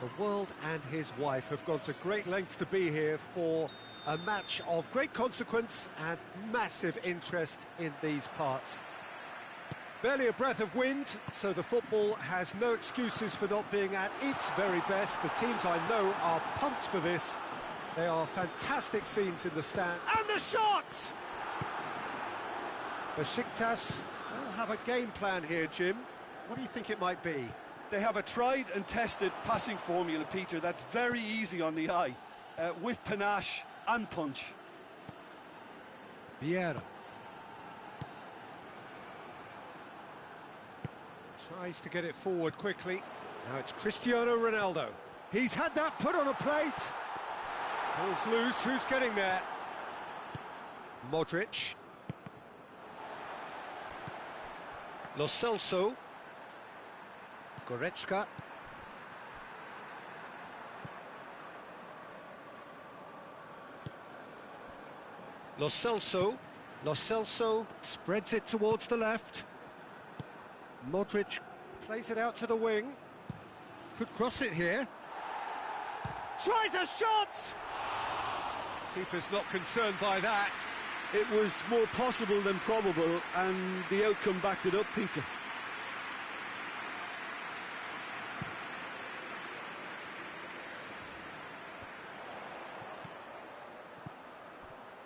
The world and his wife have gone to great lengths to be here for a match of great consequence and massive interest in these parts. Barely a breath of wind, so the football has no excuses for not being at its very best. The teams I know are pumped for this. They are fantastic scenes in the stand. And the shot! Besiktas will have a game plan here, Jim. What do you think it might be? They have a tried and tested passing formula, Peter, that's very easy on the eye, with panache and punch. Vieira. Tries to get it forward quickly. Now it's Cristiano Ronaldo. He's had that put on a plate. Ball's loose, who's getting there? Modric. Lo Celso. Goretzka. Lo Celso. Lo Celso spreads it towards the left. Modric plays it out to the wing. Could cross it here. Tries a shot! Keeper's not concerned by that. It was more possible than probable, and the outcome backed it up, Peter.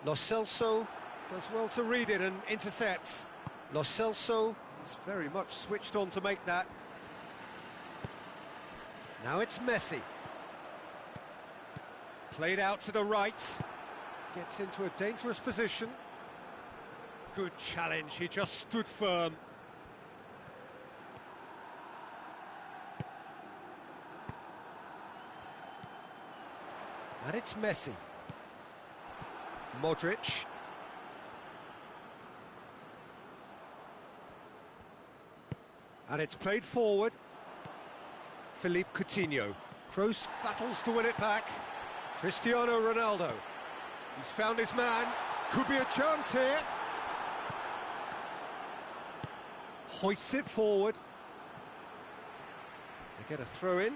Lo Celso does well to read it and intercepts. Lo Celso is very much switched on to make that. Now it's Messi. Played out to the right. Gets into a dangerous position. Good challenge, he just stood firm. And it's Messi. Modric. And it's played forward. Philippe Coutinho. Kroos battles to win it back. Cristiano Ronaldo. He's found his man. Could be a chance here. Hoists it forward. They get a throw in.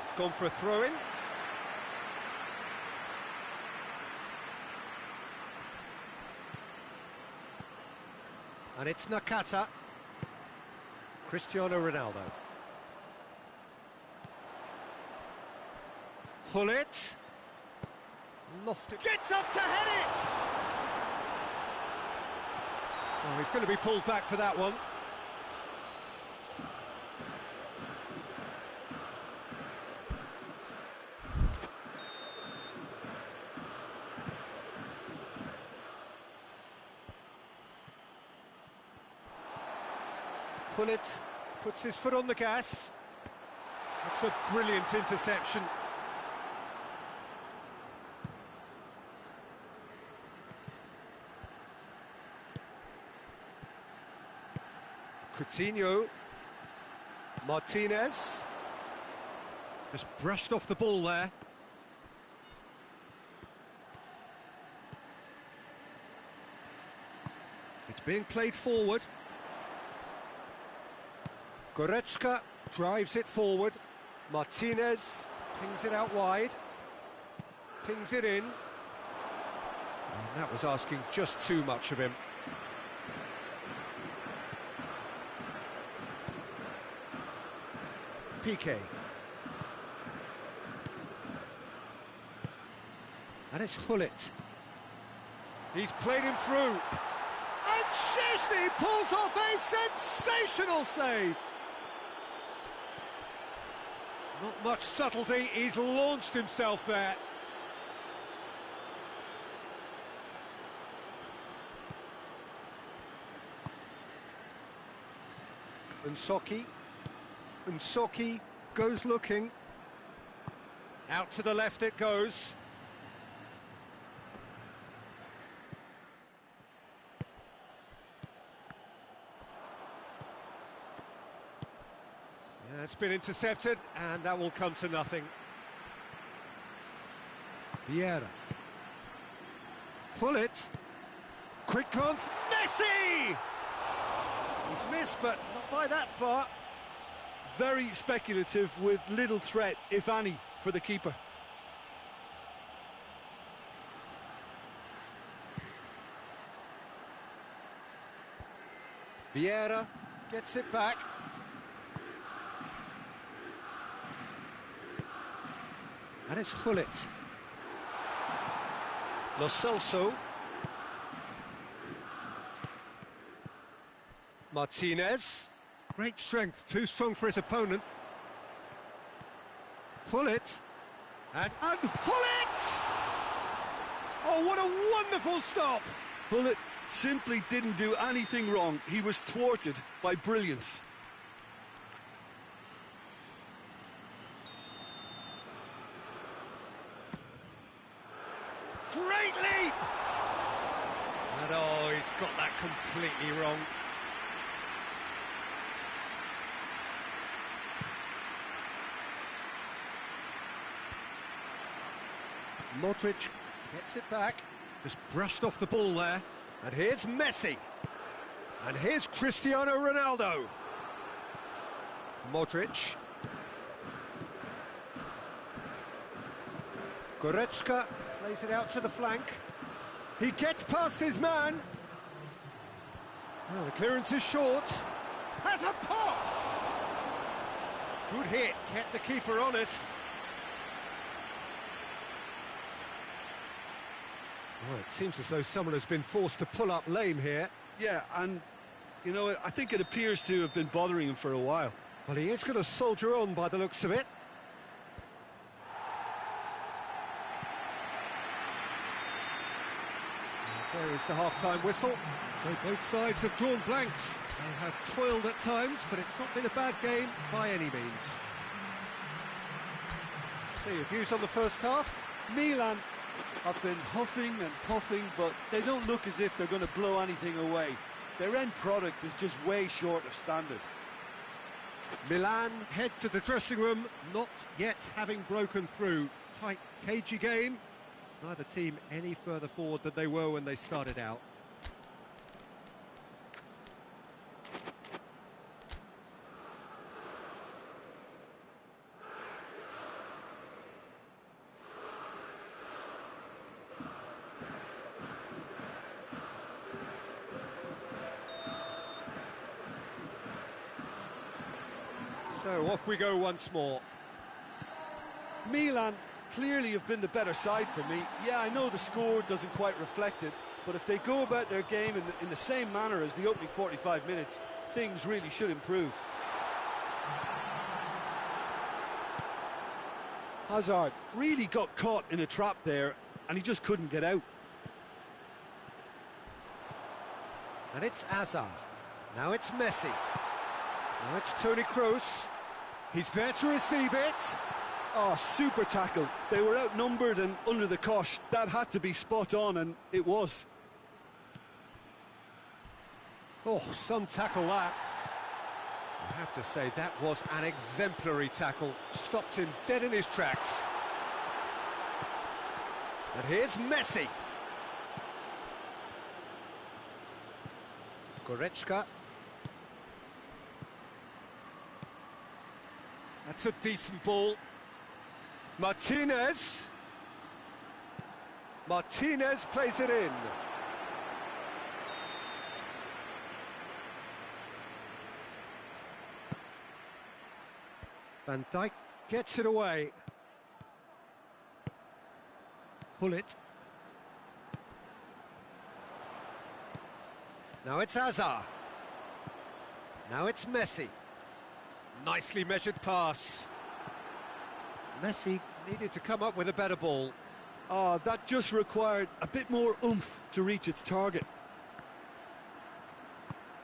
It's gone for a throw in. And it's Nakata. Cristiano Ronaldo. Hullet. Lofted. Gets up to head it! Oh, he's going to be pulled back for that one. Hullet puts his foot on the gas. That's a brilliant interception. Coutinho. Martinez. Just brushed off the ball there. It's being played forward. Goretzka drives it forward. Martinez pings it out wide. Pings it in. And that was asking just too much of him. Piqué. And it's Hullet. He's played him through. And Szczęsny pulls off a sensational save. Not much subtlety, he's launched himself there. Unsocki goes looking. Out to the left it goes. It's been intercepted, and that will come to nothing. Vieira. Pull it. Quick glance. Messi! He's missed, but not by that far. Very speculative with little threat, if any, for the keeper. Vieira gets it back. And it's Hullet. Lo Celso. Martinez. Great strength, too strong for his opponent. Hullet. And Hullet! Oh, what a wonderful stop! Hullet simply didn't do anything wrong. He was thwarted by brilliance. Great leap! And oh, he's got that completely wrong. Modric gets it back, just brushed off the ball there. And here's Messi. And here's Cristiano Ronaldo. Modric. Goretzka plays it out to the flank. He gets past his man. Well, the clearance is short. Has a pop! Good hit, kept the keeper honest. Oh, it seems as though someone has been forced to pull up lame here. Yeah, and, you know, I think it appears to have been bothering him for a while. Well, he is going to soldier on by the looks of it. There is the half-time whistle. So both sides have drawn blanks. They have toiled at times, but it's not been a bad game by any means. So your views on the first half? Milan have been huffing and puffing, but they don't look as if they're going to blow anything away. Their end product is just way short of standard. Milan head to the dressing room, not yet having broken through. Tight, cagey game. Neither team any further forward than they were when they started out. So off we go once more. Milan clearly have been the better side for me. Yeah, I know the score doesn't quite reflect it, but if they go about their game in the same manner as the opening 45 minutes, things really should improve. Hazard really got caught in a trap there, and he just couldn't get out. And it's Hazard. Now it's Messi. Now it's Toni Kroos. He's there to receive it. Oh, super tackle. They were outnumbered and under the cosh. That had to be spot on, and it was. Oh, some tackle that. I have to say, that was an exemplary tackle. Stopped him dead in his tracks. And here's Messi. Goretzka. That's a decent ball. Martinez. Martinez plays it in. Van Dijk gets it away. Hullet. Now it's Hazard. Now it's Messi. Nicely measured pass. Messi needed to come up with a better ball. Oh, that just required a bit more oomph to reach its target.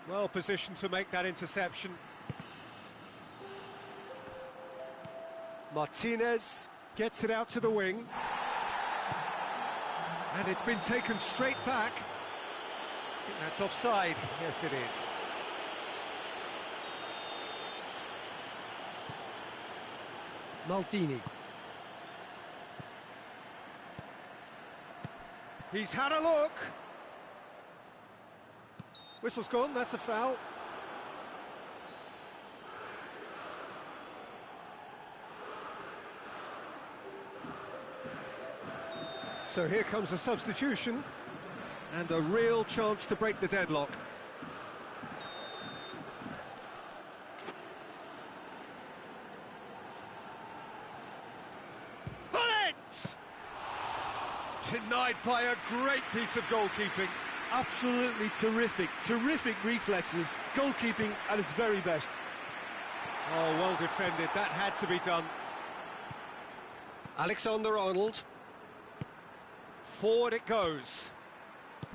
Well positioned to make that interception. Martinez gets it out to the wing. And it's been taken straight back. I think that's offside. Yes, it is. Maldini. He's had a look. Whistle's gone, that's a foul. So here comes a substitution, and a real chance to break the deadlock. Denied by a great piece of goalkeeping. Absolutely terrific reflexes, goalkeeping at its very best. Oh, well defended, that had to be done. Alexander-Arnold. Forward it goes.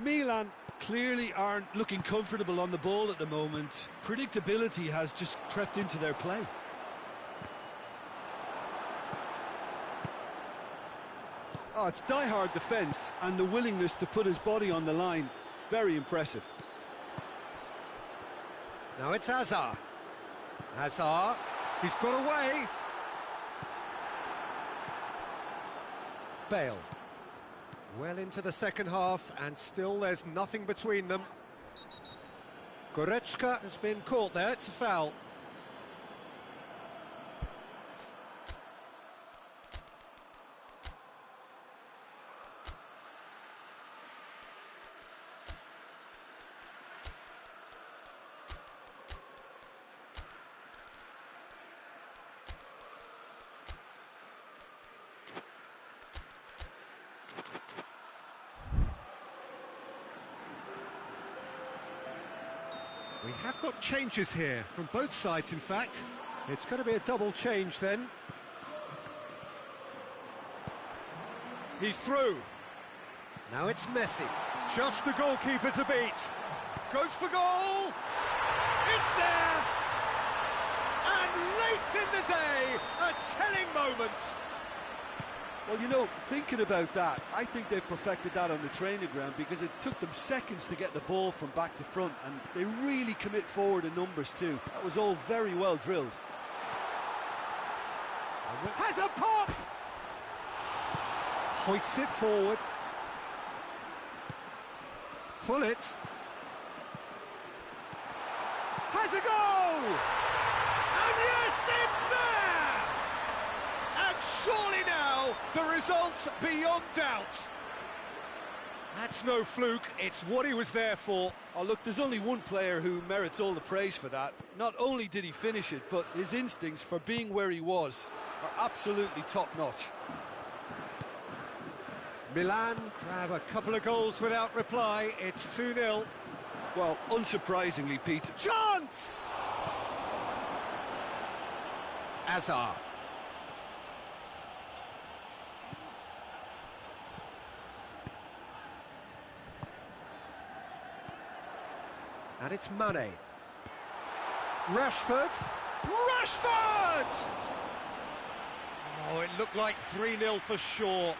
Milan clearly aren't looking comfortable on the ball at the moment. Predictability has just crept into their play. Oh, it's die-hard defence and the willingness to put his body on the line. Very impressive. Now it's Hazard. Hazard, he's got away. Bale. Well into the second half, and still there's nothing between them. Goretzka has been caught there, it's a foul. We have got changes here, from both sides in fact. It's going to be a double change then. He's through. Now it's Messi. Just the goalkeeper to beat. Goes for goal! It's there! And late in the day, a telling moment. Well, you know, thinking about that, I think they've perfected that on the training ground because it took them seconds to get the ball from back to front, and they really commit forward in numbers too. That was all very well drilled. Has a pop! Hoists it forward. Pull it. Has a goal! And yes, it's there! And surely now, the result's beyond doubt. That's no fluke, it's what he was there for. Oh, look, there's only one player who merits all the praise for that. Not only did he finish it, but his instincts for being where he was are absolutely top-notch. Milan grab a couple of goals without reply, it's 2-0. Well, unsurprisingly, Pete. Chance! Hazard. And it's Mane. Rashford. Rashford! Oh, it looked like 3-0 for sure.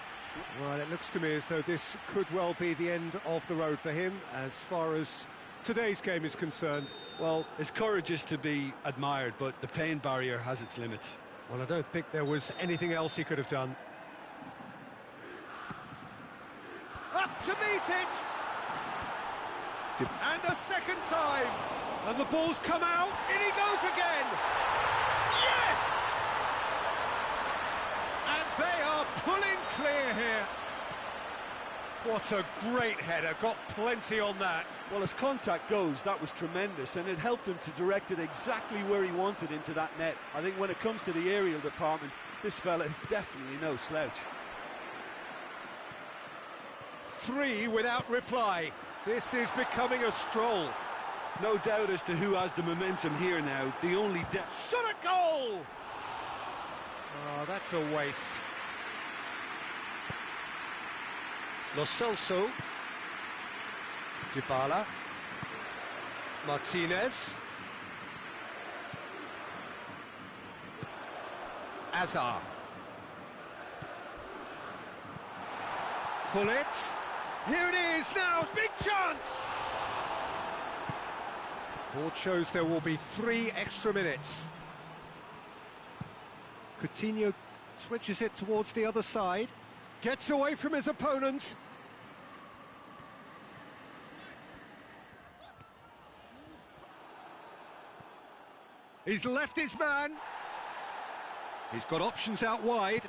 Well, it looks to me as though this could well be the end of the road for him as far as today's game is concerned. Well, his courage is to be admired, but the pain barrier has its limits. Well, I don't think there was anything else he could have done. Up to meet it! And a second time! And the ball's come out, in he goes again! Yes! And they are pulling clear here. What a great header, got plenty on that. Well, as contact goes, that was tremendous, and it helped him to direct it exactly where he wanted into that net. I think when it comes to the aerial department, this fella is definitely no slouch. 3 without reply. This is becoming a stroll. No doubt as to who has the momentum here now. The only shot at goal! Oh, that's a waste. Lo Celso. Dybala. Martinez. Hazard. Pull it. Here it is now, big chance! Board shows there will be 3 extra minutes. Coutinho Switches it towards the other side. Gets away from his opponent. He's left his man. He's got options out wide.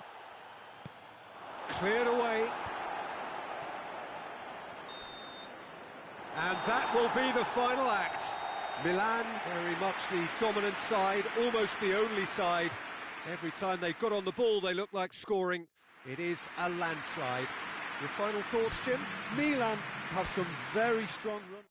Cleared away. And that will be the final act. Milan, very much the dominant side, almost the only side. Every time they got on the ball, they looked like scoring. It is a landslide. Your final thoughts, Jim? Milan have some very strong runners.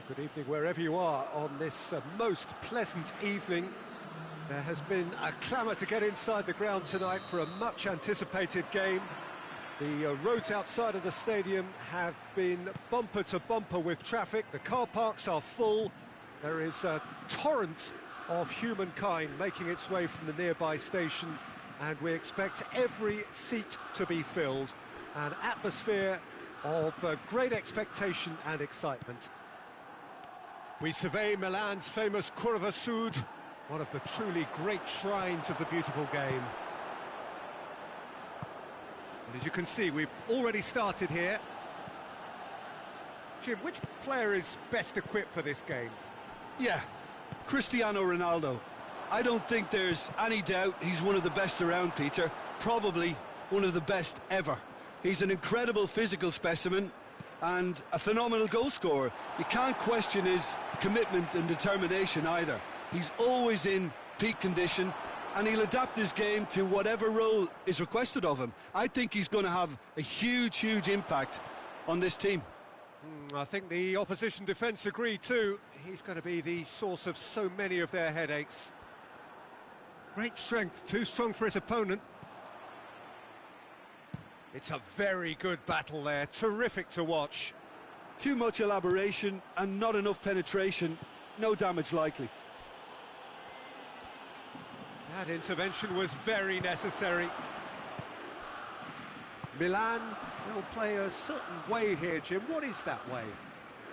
Good evening wherever you are on this most pleasant evening. There has been a clamour to get inside the ground tonight for a much anticipated game. The roads outside of the stadium have been bumper to bumper with traffic. The car parks are full. There is a torrent of humankind making its way from the nearby station, and we expect every seat to be filled. An atmosphere of great expectation and excitement. We survey Milan's famous Curva Sud, one of the truly great shrines of the beautiful game. And as you can see, we've already started here. Jim, which player is best equipped for this game? Yeah, Cristiano Ronaldo. I don't think there's any doubt he's one of the best around, Peter. Probably one of the best ever. He's an incredible physical specimen and a phenomenal goal scorer. You can't question his commitment and determination either. He's always in peak condition, and he'll adapt his game to whatever role is requested of him. I think he's going to have a huge impact on this team. I think the opposition defence agree too. He's going to be the source of so many of their headaches. Great strength, too strong for his opponent. It's a very good battle there, terrific to watch. Too much elaboration and not enough penetration, no damage likely. That intervention was very necessary. Milan will play a certain way here, Jim. What is that way?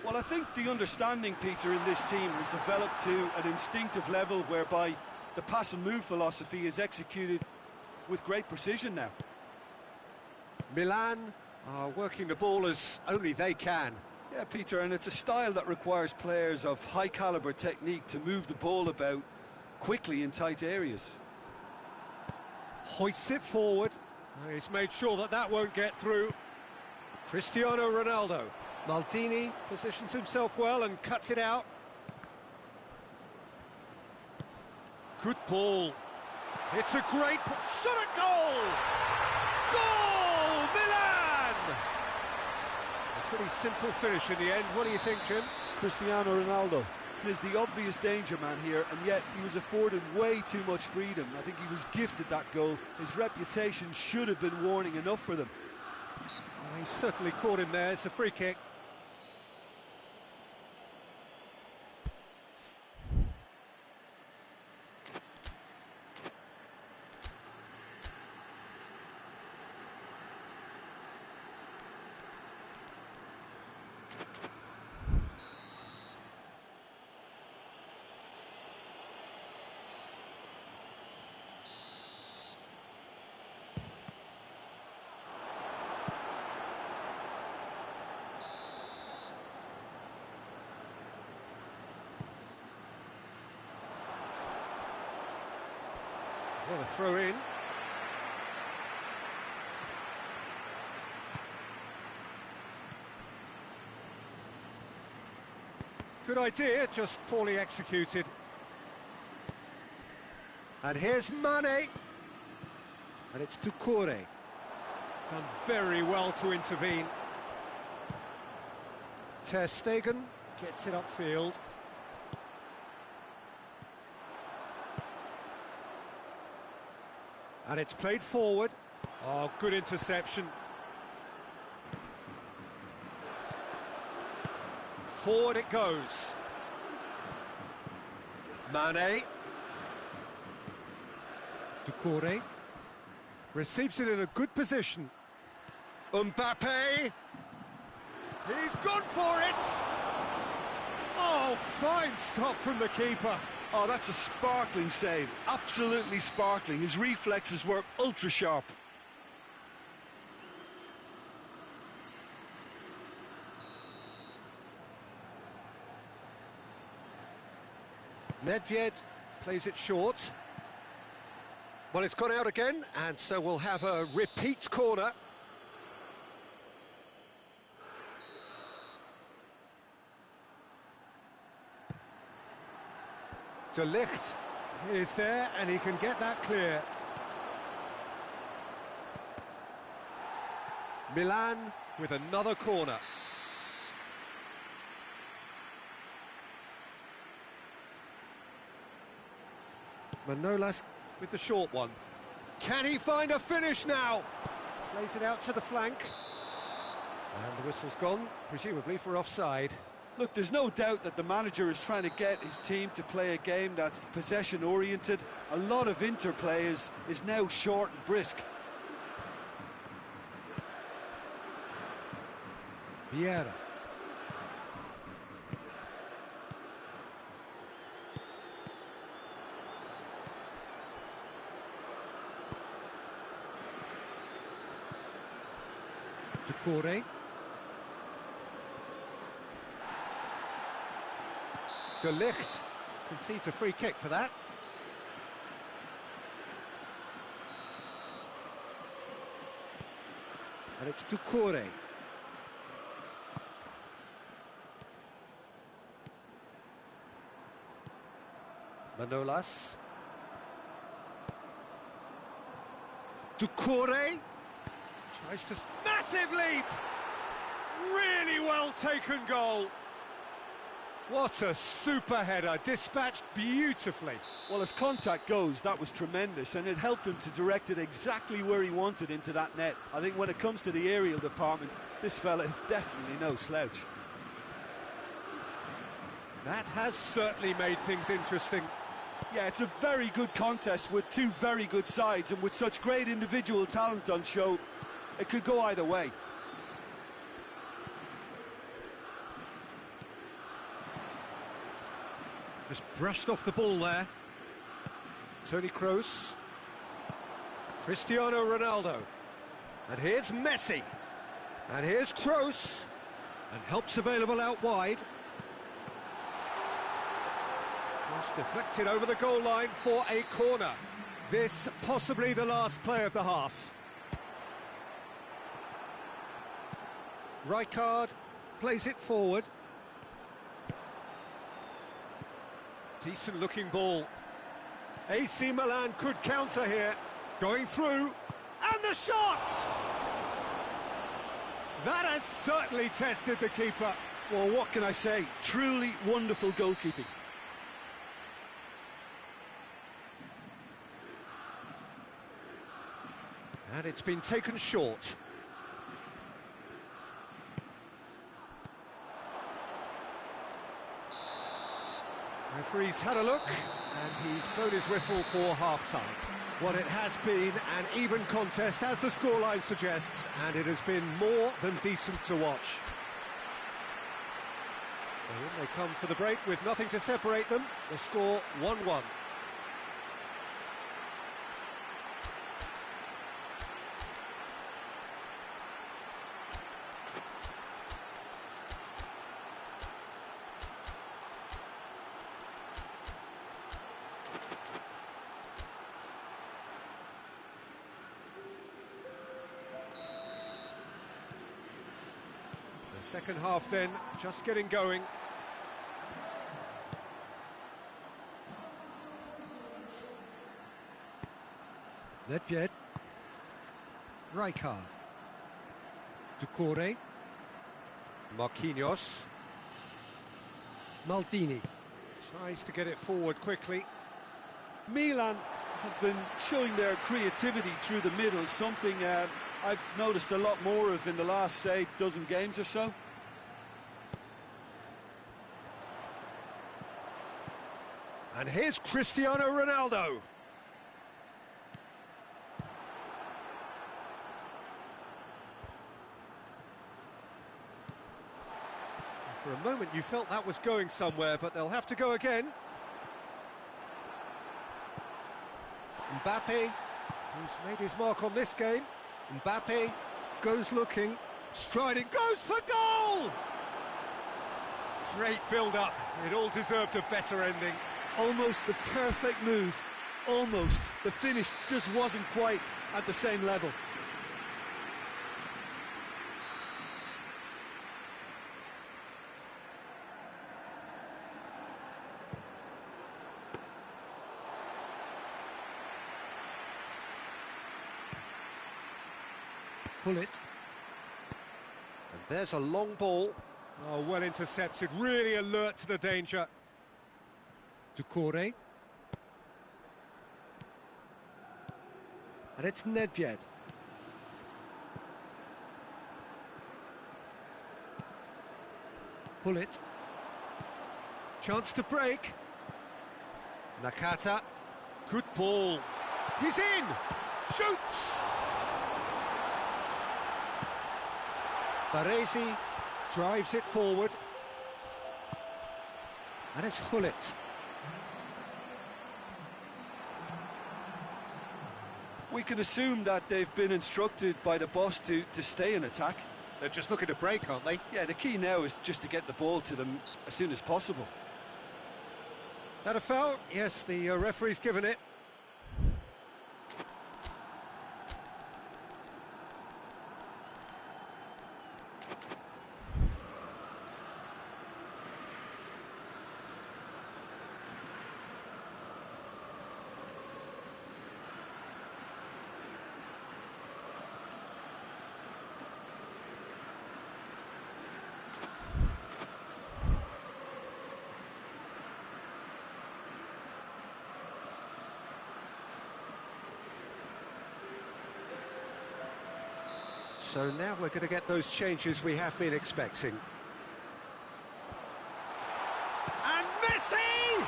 Well, I think the understanding, Peter, in this team has developed to an instinctive level whereby the pass and move philosophy is executed with great precision now. Milan are working the ball as only they can. Yeah, Peter, and it's a style that requires players of high caliber technique to move the ball about quickly in tight areas. Hoists it forward. He's made sure that that won't get through. Cristiano Ronaldo. Maldini positions himself well and cuts it out. Good ball. It's a great shot at goal! Goal! Milan! A pretty simple finish in the end. What do you think, Jim? Cristiano Ronaldo is the obvious danger man here, and yet he was afforded way too much freedom. I think he was gifted that goal. His reputation should have been warning enough for them. Well, he certainly caught him there. It's a free kick. What a throw in. Good idea, just poorly executed. And here's Mane. And it's Doucouré. Done very well to intervene. Ter Stegen gets it upfield. And it's played forward. Oh, good interception. Forward it goes. Mane. Doucouré. Receives it in a good position. Mbappe. He's gone for it. Oh, fine stop from the keeper. Oh, that's a sparkling save. Absolutely sparkling. His reflexes were ultra sharp. Nedved plays it short. Well, it's gone out again, and so we'll have a repeat corner. De Ligt is there, and he can get that clear. Milan with another corner. Manolas with the short one. Can he find a finish now? Plays it out to the flank. And the whistle's gone, presumably for offside. Look, there's no doubt that the manager is trying to get his team to play a game that's possession-oriented. A lot of interplay is now short and brisk. Vieira. Decore. De Ligt concedes a free kick for that. And it's Decore. Manolas. Decore. Tries to... Massive leap! Really well taken goal. What a super header, dispatched beautifully. Well, as contact goes, that was tremendous, and it helped him to direct it exactly where he wanted into that net. I think when it comes to the aerial department, this fella is definitely no slouch. That has certainly made things interesting. Yeah, it's a very good contest with two very good sides, and with such great individual talent on show, it could go either way. Just brushed off the ball there. Toni Kroos. Cristiano Ronaldo. And here's Messi. And here's Kroos. And help's available out wide. Cross deflected over the goal line for a corner. This possibly the last play of the half. Rijkaard plays it forward. Decent looking ball. AC Milan could counter here. Going through. And the shot! That has certainly tested the keeper. Well, what can I say? Truly wonderful goalkeeping. And it's been taken short. Referee's had a look, and he's blown his whistle for half-time. Well, it has been an even contest, as the scoreline suggests, and it has been more than decent to watch. So in they come for the break with nothing to separate them. The score 1-1. The second half then, just getting going. Nedved. Rijkaard. Decore. Marquinhos. Maldini. Tries to get it forward quickly. Milan have been showing their creativity through the middle, something I've noticed a lot more of in the last, say, dozen games or so. And here's Cristiano Ronaldo. For a moment you felt that was going somewhere, but they'll have to go again. Mbappe, who's made his mark on this game. Mbappe goes looking, striding, goes for goal! Great build-up, it all deserved a better ending. Almost the perfect move, almost. The finish just wasn't quite at the same level. Pull it. And there's a long ball. Oh, well intercepted, really alert to the danger. Decore. And it's Nedved. Pull it. Chance to break. Nakata. Good ball. He's in! Shoots! Baresi drives it forward. And it's Hullet. We can assume that they've been instructed by the boss to stay in attack. They're just looking to break, aren't they? Yeah, the key now is just to get the ball to them as soon as possible. That a foul? Yes, the referee's given it. So now we're going to get those changes we have been expecting. And Messi!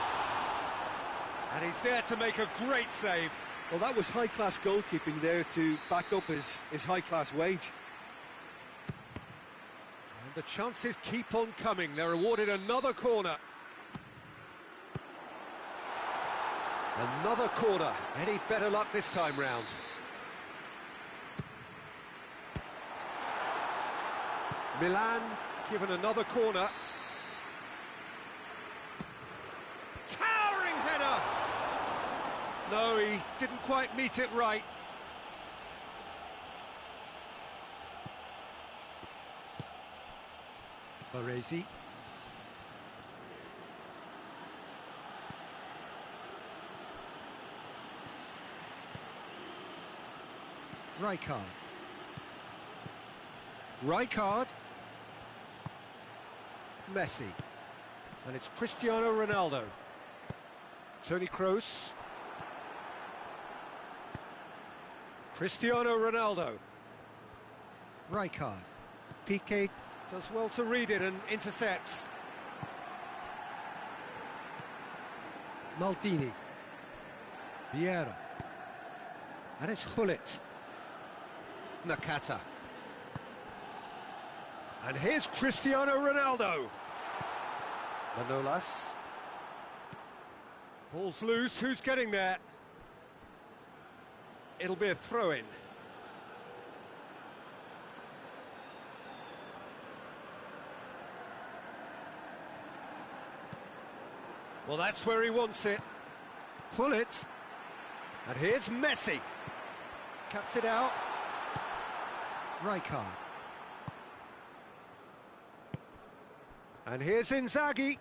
And he's there to make a great save. Well, that was high-class goalkeeping there to back up his high-class wage. And the chances keep on coming. They're awarded another corner. Another corner. Any better luck this time round? Milan given another corner. Towering header! No, he didn't quite meet it right. Baresi. Rijkaard. Messi. And it's Cristiano Ronaldo. Toni Kroos. Cristiano Ronaldo. Rijkaard. Piqué does well to read it and intercepts. Maldini. Vieira. And it's Hullet. Nakata. And here's Cristiano Ronaldo. Manolas. Ball's loose, who's getting there? It'll be a throw-in. Well, that's where he wants it. Pull it. And here's Messi. Cuts it out. Rijkaard. And here's Inzaghi.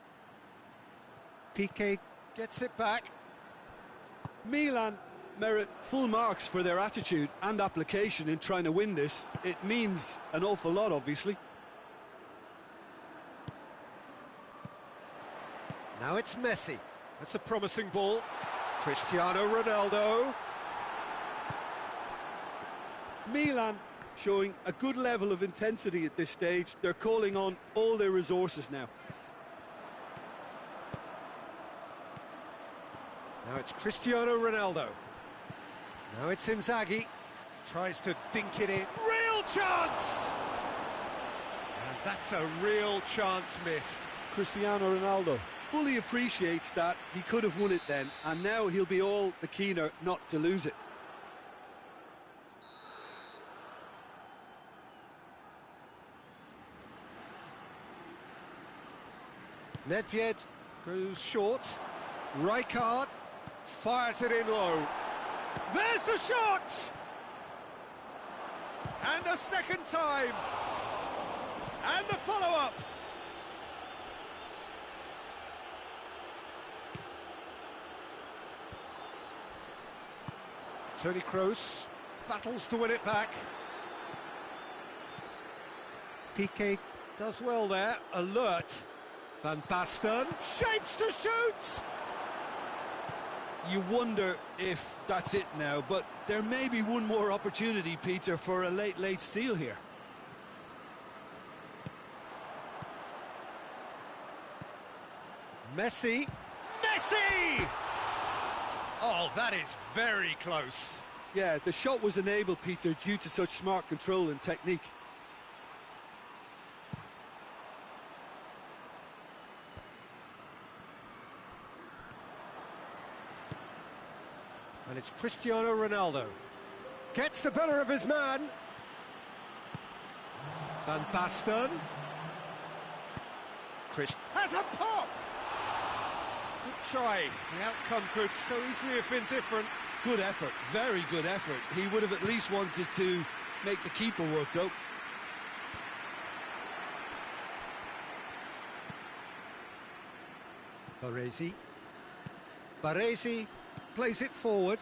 Piqué gets it back. Milan merit full marks for their attitude and application in trying to win this. It means an awful lot, obviously. Now it's Messi. That's a promising ball. Cristiano Ronaldo. Milan showing a good level of intensity at this stage. They're calling on all their resources now. Now it's Cristiano Ronaldo. Now it's Inzaghi. Tries to dink it in. Real chance! And that's a real chance missed. Cristiano Ronaldo fully appreciates that he could have won it then, and now he'll be all the keener not to lose it. Nedved goes short. Rijkaard fires it in low. There's the shot! And a second time. And the follow-up. Toni Kroos battles to win it back. Piqué does well there, alert. Van Basten shapes to shoot! You wonder if that's it now, but there may be one more opportunity, Peter, for a late steal here. Messi! Messi! Oh, that is very close. Yeah, the shot was enabled, Peter, due to such smart control and technique. And it's Cristiano Ronaldo. Gets the better of his man. Van Basten. Chris has a pop! Good try. The outcome could so easily have been different. Good effort, very good effort. He would have at least wanted to make the keeper work, though. Baresi. Baresi plays it forward.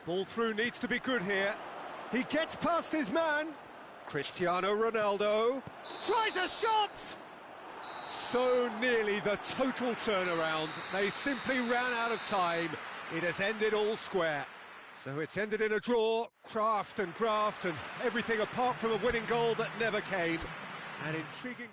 Ball through needs to be good here. He gets past his man. Cristiano Ronaldo tries a shot! So nearly the total turnaround. They simply ran out of time. It has ended all square. So it's ended in a draw, craft and graft and everything apart from a winning goal that never came. An intriguing...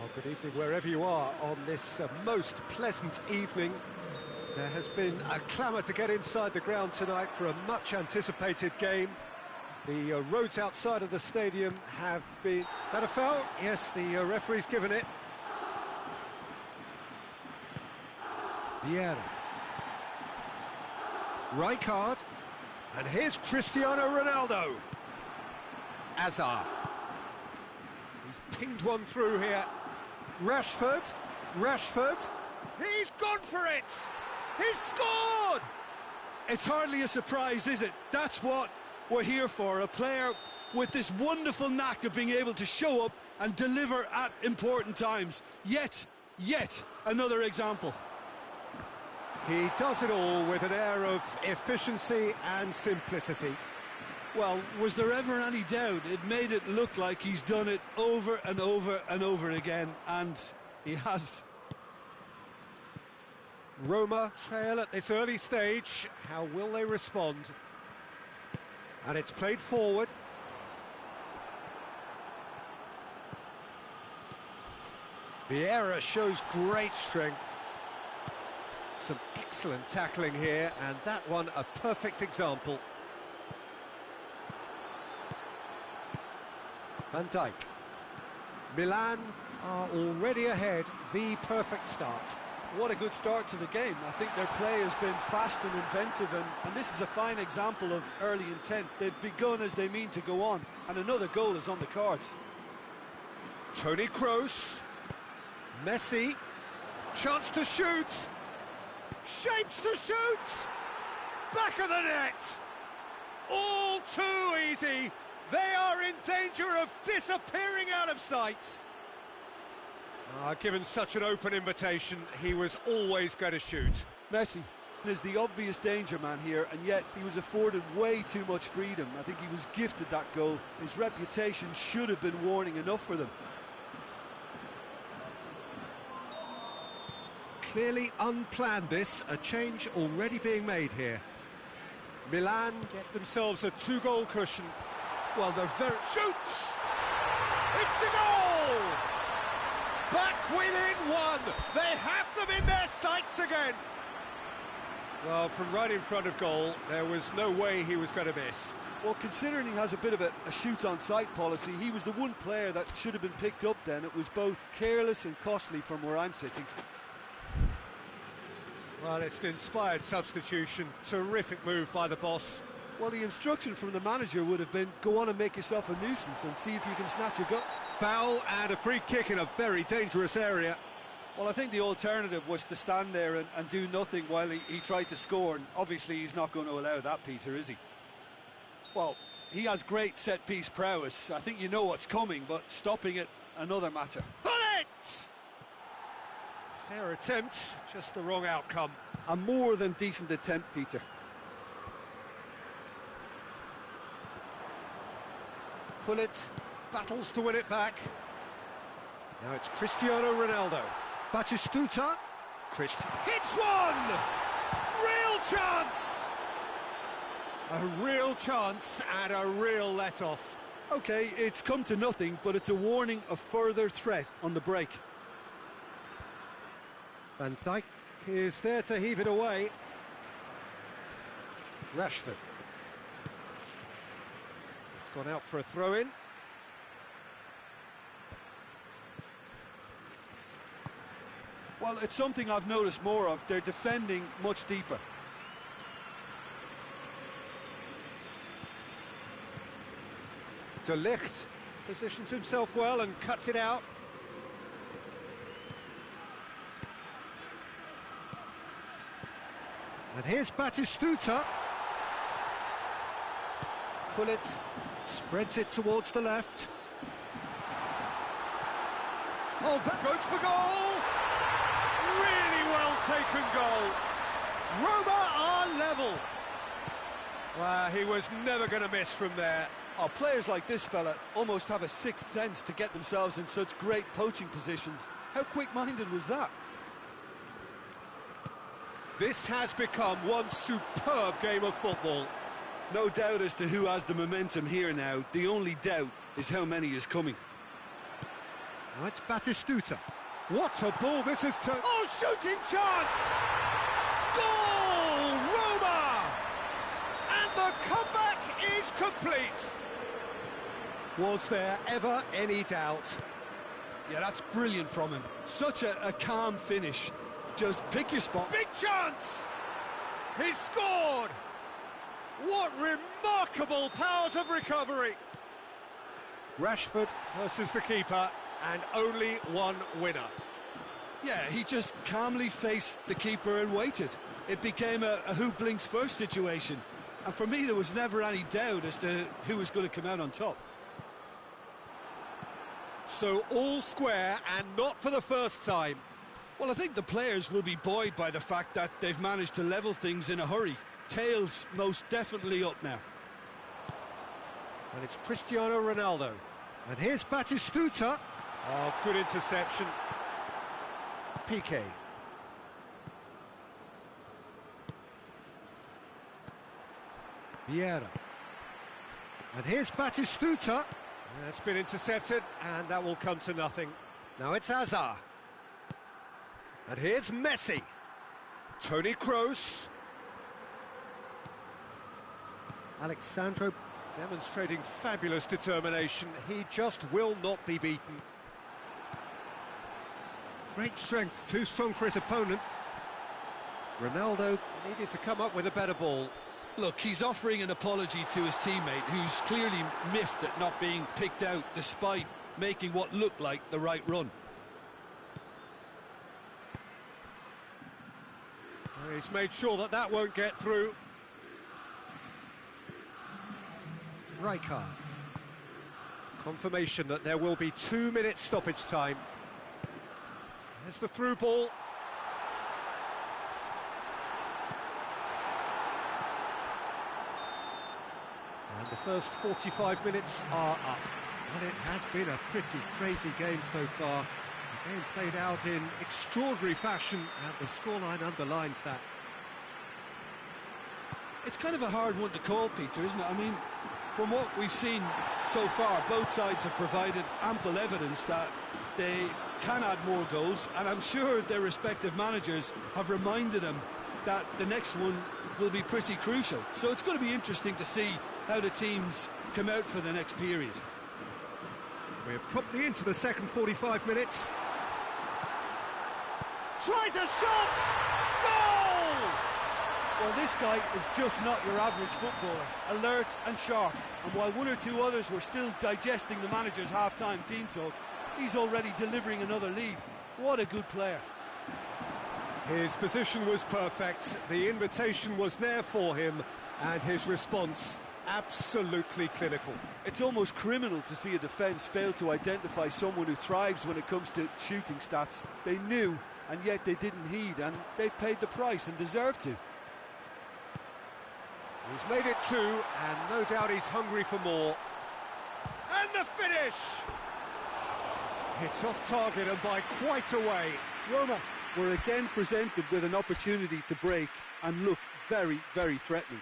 Well, good evening wherever you are on this most pleasant evening. There has been a clamour to get inside the ground tonight for a much-anticipated game. The roads outside of the stadium have been... That a foul? Yes, the referee's given it. Vieira. Rijkaard. And here's Cristiano Ronaldo. Hazard. He's pinged one through here. Rashford. He's gone for it! He's scored! It's hardly a surprise, is it? That's what we're here for, a player with this wonderful knack of being able to show up and deliver at important times. Yet another example. He does it all with an air of efficiency and simplicity. Well, was there ever any doubt? It made it look like he's done it over and over and over again, and he has. Roma trail at this early stage. How will they respond? And it's played forward. Vieira shows great strength. Some excellent tackling here, and that one a perfect example. Van Dijk. Milan are already ahead, the perfect start. What a good start to the game. I think their play has been fast and inventive, and this is a fine example of early intent. They've begun as they mean to go on, and another goal is on the cards. Toni Kroos. Messi. Chance to shoot. Shapes to shoot. Back of the net. All too easy. They are in danger of disappearing out of sight. Given such an open invitation, he was always going to shoot. Messi is the obvious danger man here, and yet he was afforded way too much freedom. I think he was gifted that goal. His reputation should have been warning enough for them. Clearly unplanned this, a change already being made here. Milan get themselves a two-goal cushion. Well, they're very... Shoots! It's a goal! Back within one! They have them in their sights again! Well, from right in front of goal, there was no way he was going to miss. Well, considering he has a bit of a shoot-on-sight policy, he was the one player that should have been picked up then. It was both careless and costly from where I'm sitting. Well, it's an inspired substitution. Terrific move by the boss. Well, the instruction from the manager would have been, go on and make yourself a nuisance and see if you can snatch a goal. Foul and a free kick in a very dangerous area. Well, I think the alternative was to stand there and do nothing while he tried to score, and obviously he's not going to allow that, Peter, is he? Well, he has great set-piece prowess. I think you know what's coming, but stopping it, another matter. Put it! Fair attempt, just the wrong outcome. A more than decent attempt, Peter. Gullit battles to win it back. Now it's Cristiano Ronaldo. Batistuta. Hits one! Real chance! A real chance and a real let-off. OK, it's come to nothing, but it's a warning of further threat on the break. Van Dijk is there to heave it away. Rashford. Gone out for a throw-in. Well, it's something I've noticed more of. They're defending much deeper. De Ligt positions himself well and cuts it out. And here's Batistuta. Gullit spreads it towards the left. Oh, that goes for goal! Really well taken goal. Roma are level. Well, he was never going to miss from there. Oh, players like this fella almost have a sixth sense to get themselves in such great poaching positions. How quick-minded was that? This has become one superb game of football. No doubt as to who has the momentum here now. The only doubt is how many is coming. Now it's Batistuta. What a ball this is to... Oh, shooting chance! Goal! Roma! And the comeback is complete. Was there ever any doubt? Yeah, that's brilliant from him. Such a calm finish. Just pick your spot. Big chance! He's scored! What remarkable powers of recovery! Rashford versus the keeper, and only one winner. Yeah, he just calmly faced the keeper and waited. It became a who blinks first situation. And for me, there was never any doubt as to who was going to come out on top. So all square, and not for the first time. Well, I think the players will be buoyed by the fact that they've managed to level things in a hurry. Tails most definitely up now. And it's Cristiano Ronaldo. And here's Batistuta. Oh, good interception. Piqué. Vieira. And here's Batistuta. That's been intercepted, and that will come to nothing. Now it's Hazard. And here's Messi. Toni Kroos. Alexandro demonstrating fabulous determination. He just will not be beaten. Great strength, too strong for his opponent. Ronaldo needed to come up with a better ball. Look, he's offering an apology to his teammate, who's clearly miffed at not being picked out despite making what looked like the right run. He's made sure that that won't get through. Rijkaard. Confirmation that there will be 2 minutes stoppage time. There's the through ball. And the first 45 minutes are up. Well, it has been a pretty crazy game so far. The game played out in extraordinary fashion, and the scoreline underlines that. It's kind of a hard one to call, Peter, isn't it? I mean, from what we've seen so far, both sides have provided ample evidence that they can add more goals, and I'm sure their respective managers have reminded them that the next one will be pretty crucial. So it's going to be interesting to see how the teams come out for the next period. We're promptly into the second 45 minutes. Tries a shot! Goal! Well, this guy is just not your average footballer. Alert and sharp. And while one or two others were still digesting the manager's half-time team talk, he's already delivering another lead. What a good player. His position was perfect, the invitation was there for him, and his response absolutely clinical. It's almost criminal to see a defence fail to identify someone who thrives when it comes to shooting stats. They knew, and yet they didn't heed, and they've paid the price and deserve to. He's made it 2, and no doubt he's hungry for more. And the finish! It's off target and by quite a way. Roma were again presented with an opportunity to break and look very, very threatening.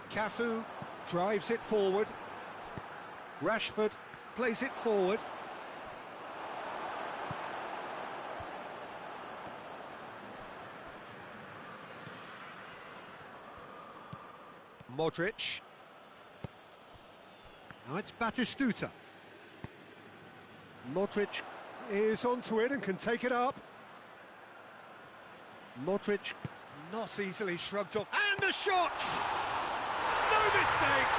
Cafu drives it forward. Rashford plays it forward. Modric. Now it's Batistuta. Modric is onto it and can take it up. Modric not easily shrugged off. And a shot! No mistake!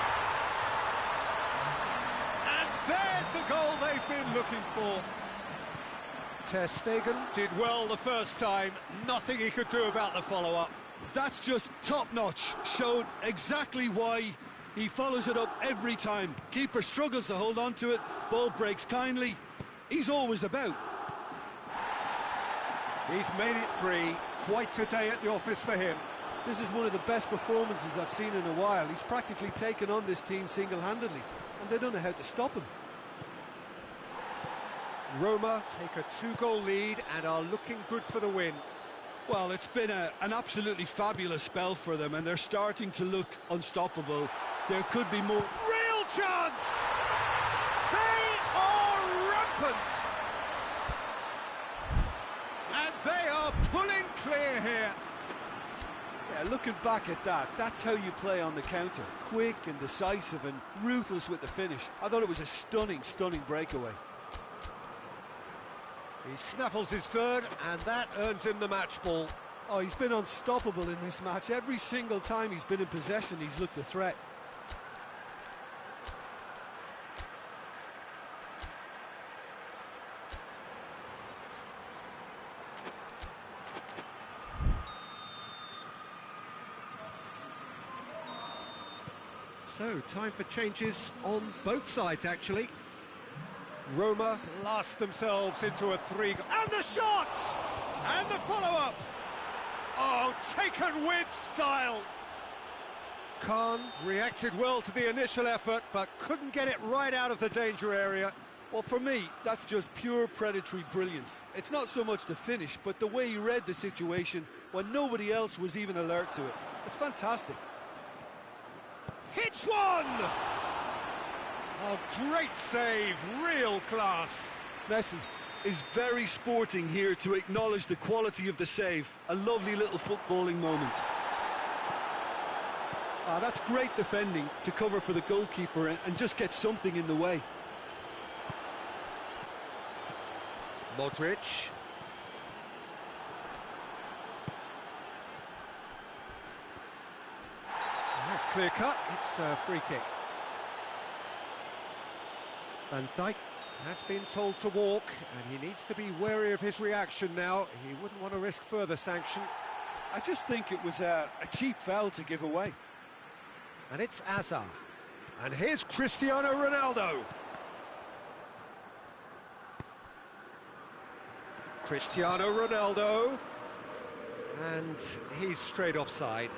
And there's the goal they've been looking for. Ter Stegen did well the first time. Nothing he could do about the follow-up. That's just top-notch. Showed exactly why he follows it up every time. Keeper struggles to hold on to it. Ball breaks kindly. He's always about. He's made it 3. Quite a day at the office for him. This is one of the best performances I've seen in a while. He's practically taken on this team single-handedly, and they don't know how to stop him. Roma take a 2-goal lead and are looking good for the win. Well, it's been an absolutely fabulous spell for them, and they're starting to look unstoppable. There could be more. Real chance! They are rampant! And they are pulling clear here. Yeah, looking back at that, that's how you play on the counter. Quick and decisive and ruthless with the finish. I thought it was a stunning, stunning breakaway. He snaffles his third, and that earns him the match ball. Oh, he's been unstoppable in this match. Every single time he's been in possession, he's looked a threat. So, time for changes on both sides, actually. Roma blast themselves into a 3... And the shot! And the follow-up! Oh, taken with style! Khan reacted well to the initial effort, but couldn't get it right out of the danger area. Well, for me, that's just pure predatory brilliance. It's not so much the finish, but the way he read the situation when nobody else was even alert to it. It's fantastic. Hits one! Oh, great save, real class. Messi is very sporting here to acknowledge the quality of the save. A lovely little footballing moment. That's great defending to cover for the goalkeeper and just get something in the way. Modric. That's clear cut, it's a free kick. Van Dijk has been told to walk, and he needs to be wary of his reaction now. He wouldn't want to risk further sanction. I just think it was a cheap foul to give away. And it's Hazard. And here's Cristiano Ronaldo. Cristiano Ronaldo. And he's straight offside.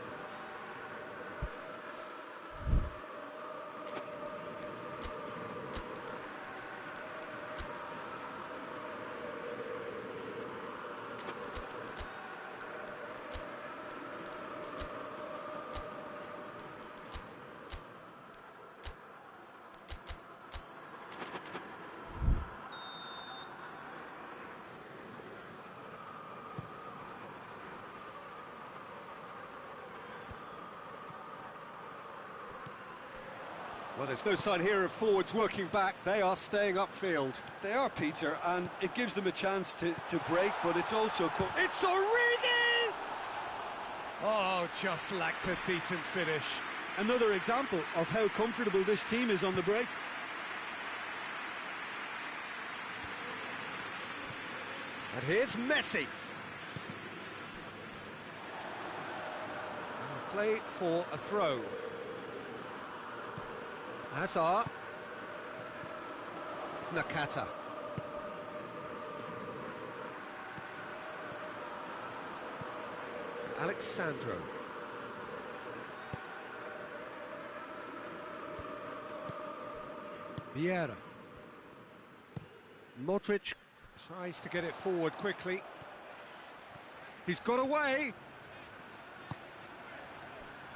Well, there's no sign here of forwards working back. They are staying upfield. They are, Peter, and it gives them a chance to break, but it's also... It's Origi! Oh, just lacked a decent finish. Another example of how comfortable this team is on the break. And here's Messi. Play for a throw. Hazard. Nakata. Alexandro. Vieira. Modric tries to get it forward quickly. He's got away.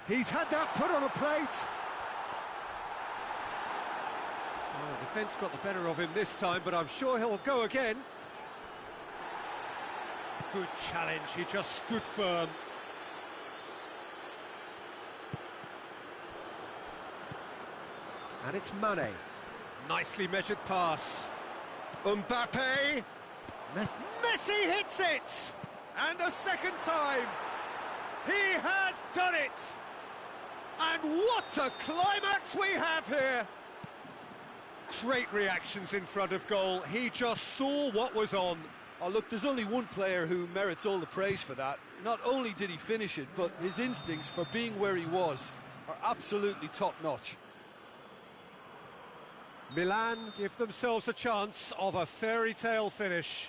He's had that put on a plate. Well, the defence got the better of him this time, but I'm sure he'll go again. Good challenge, he just stood firm. And it's Mane. Nicely measured pass. Mbappe. Messi hits it! And a second time. He has done it! And what a climax we have here! Great reactions in front of goal. He just saw what was on. Oh, look, there's only one player who merits all the praise for that. Not only did he finish it, but his instincts for being where he was are absolutely top-notch. Milan give themselves a chance of a fairy tale finish.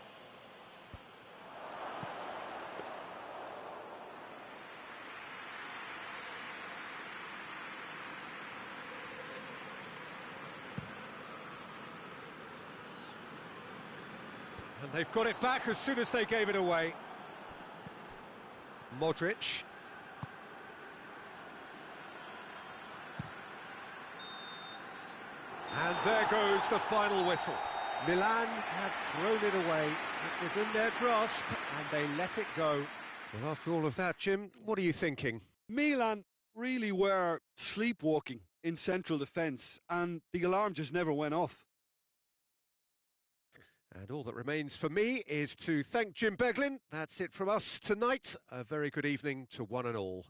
And they've got it back as soon as they gave it away. Modric. And there goes the final whistle. Milan have thrown it away. It was in their grasp and they let it go. Well, after all of that, Jim, what are you thinking? Milan really were sleepwalking in central defence, and the alarm just never went off. And all that remains for me is to thank Jim Beglin. That's it from us tonight. A very good evening to one and all.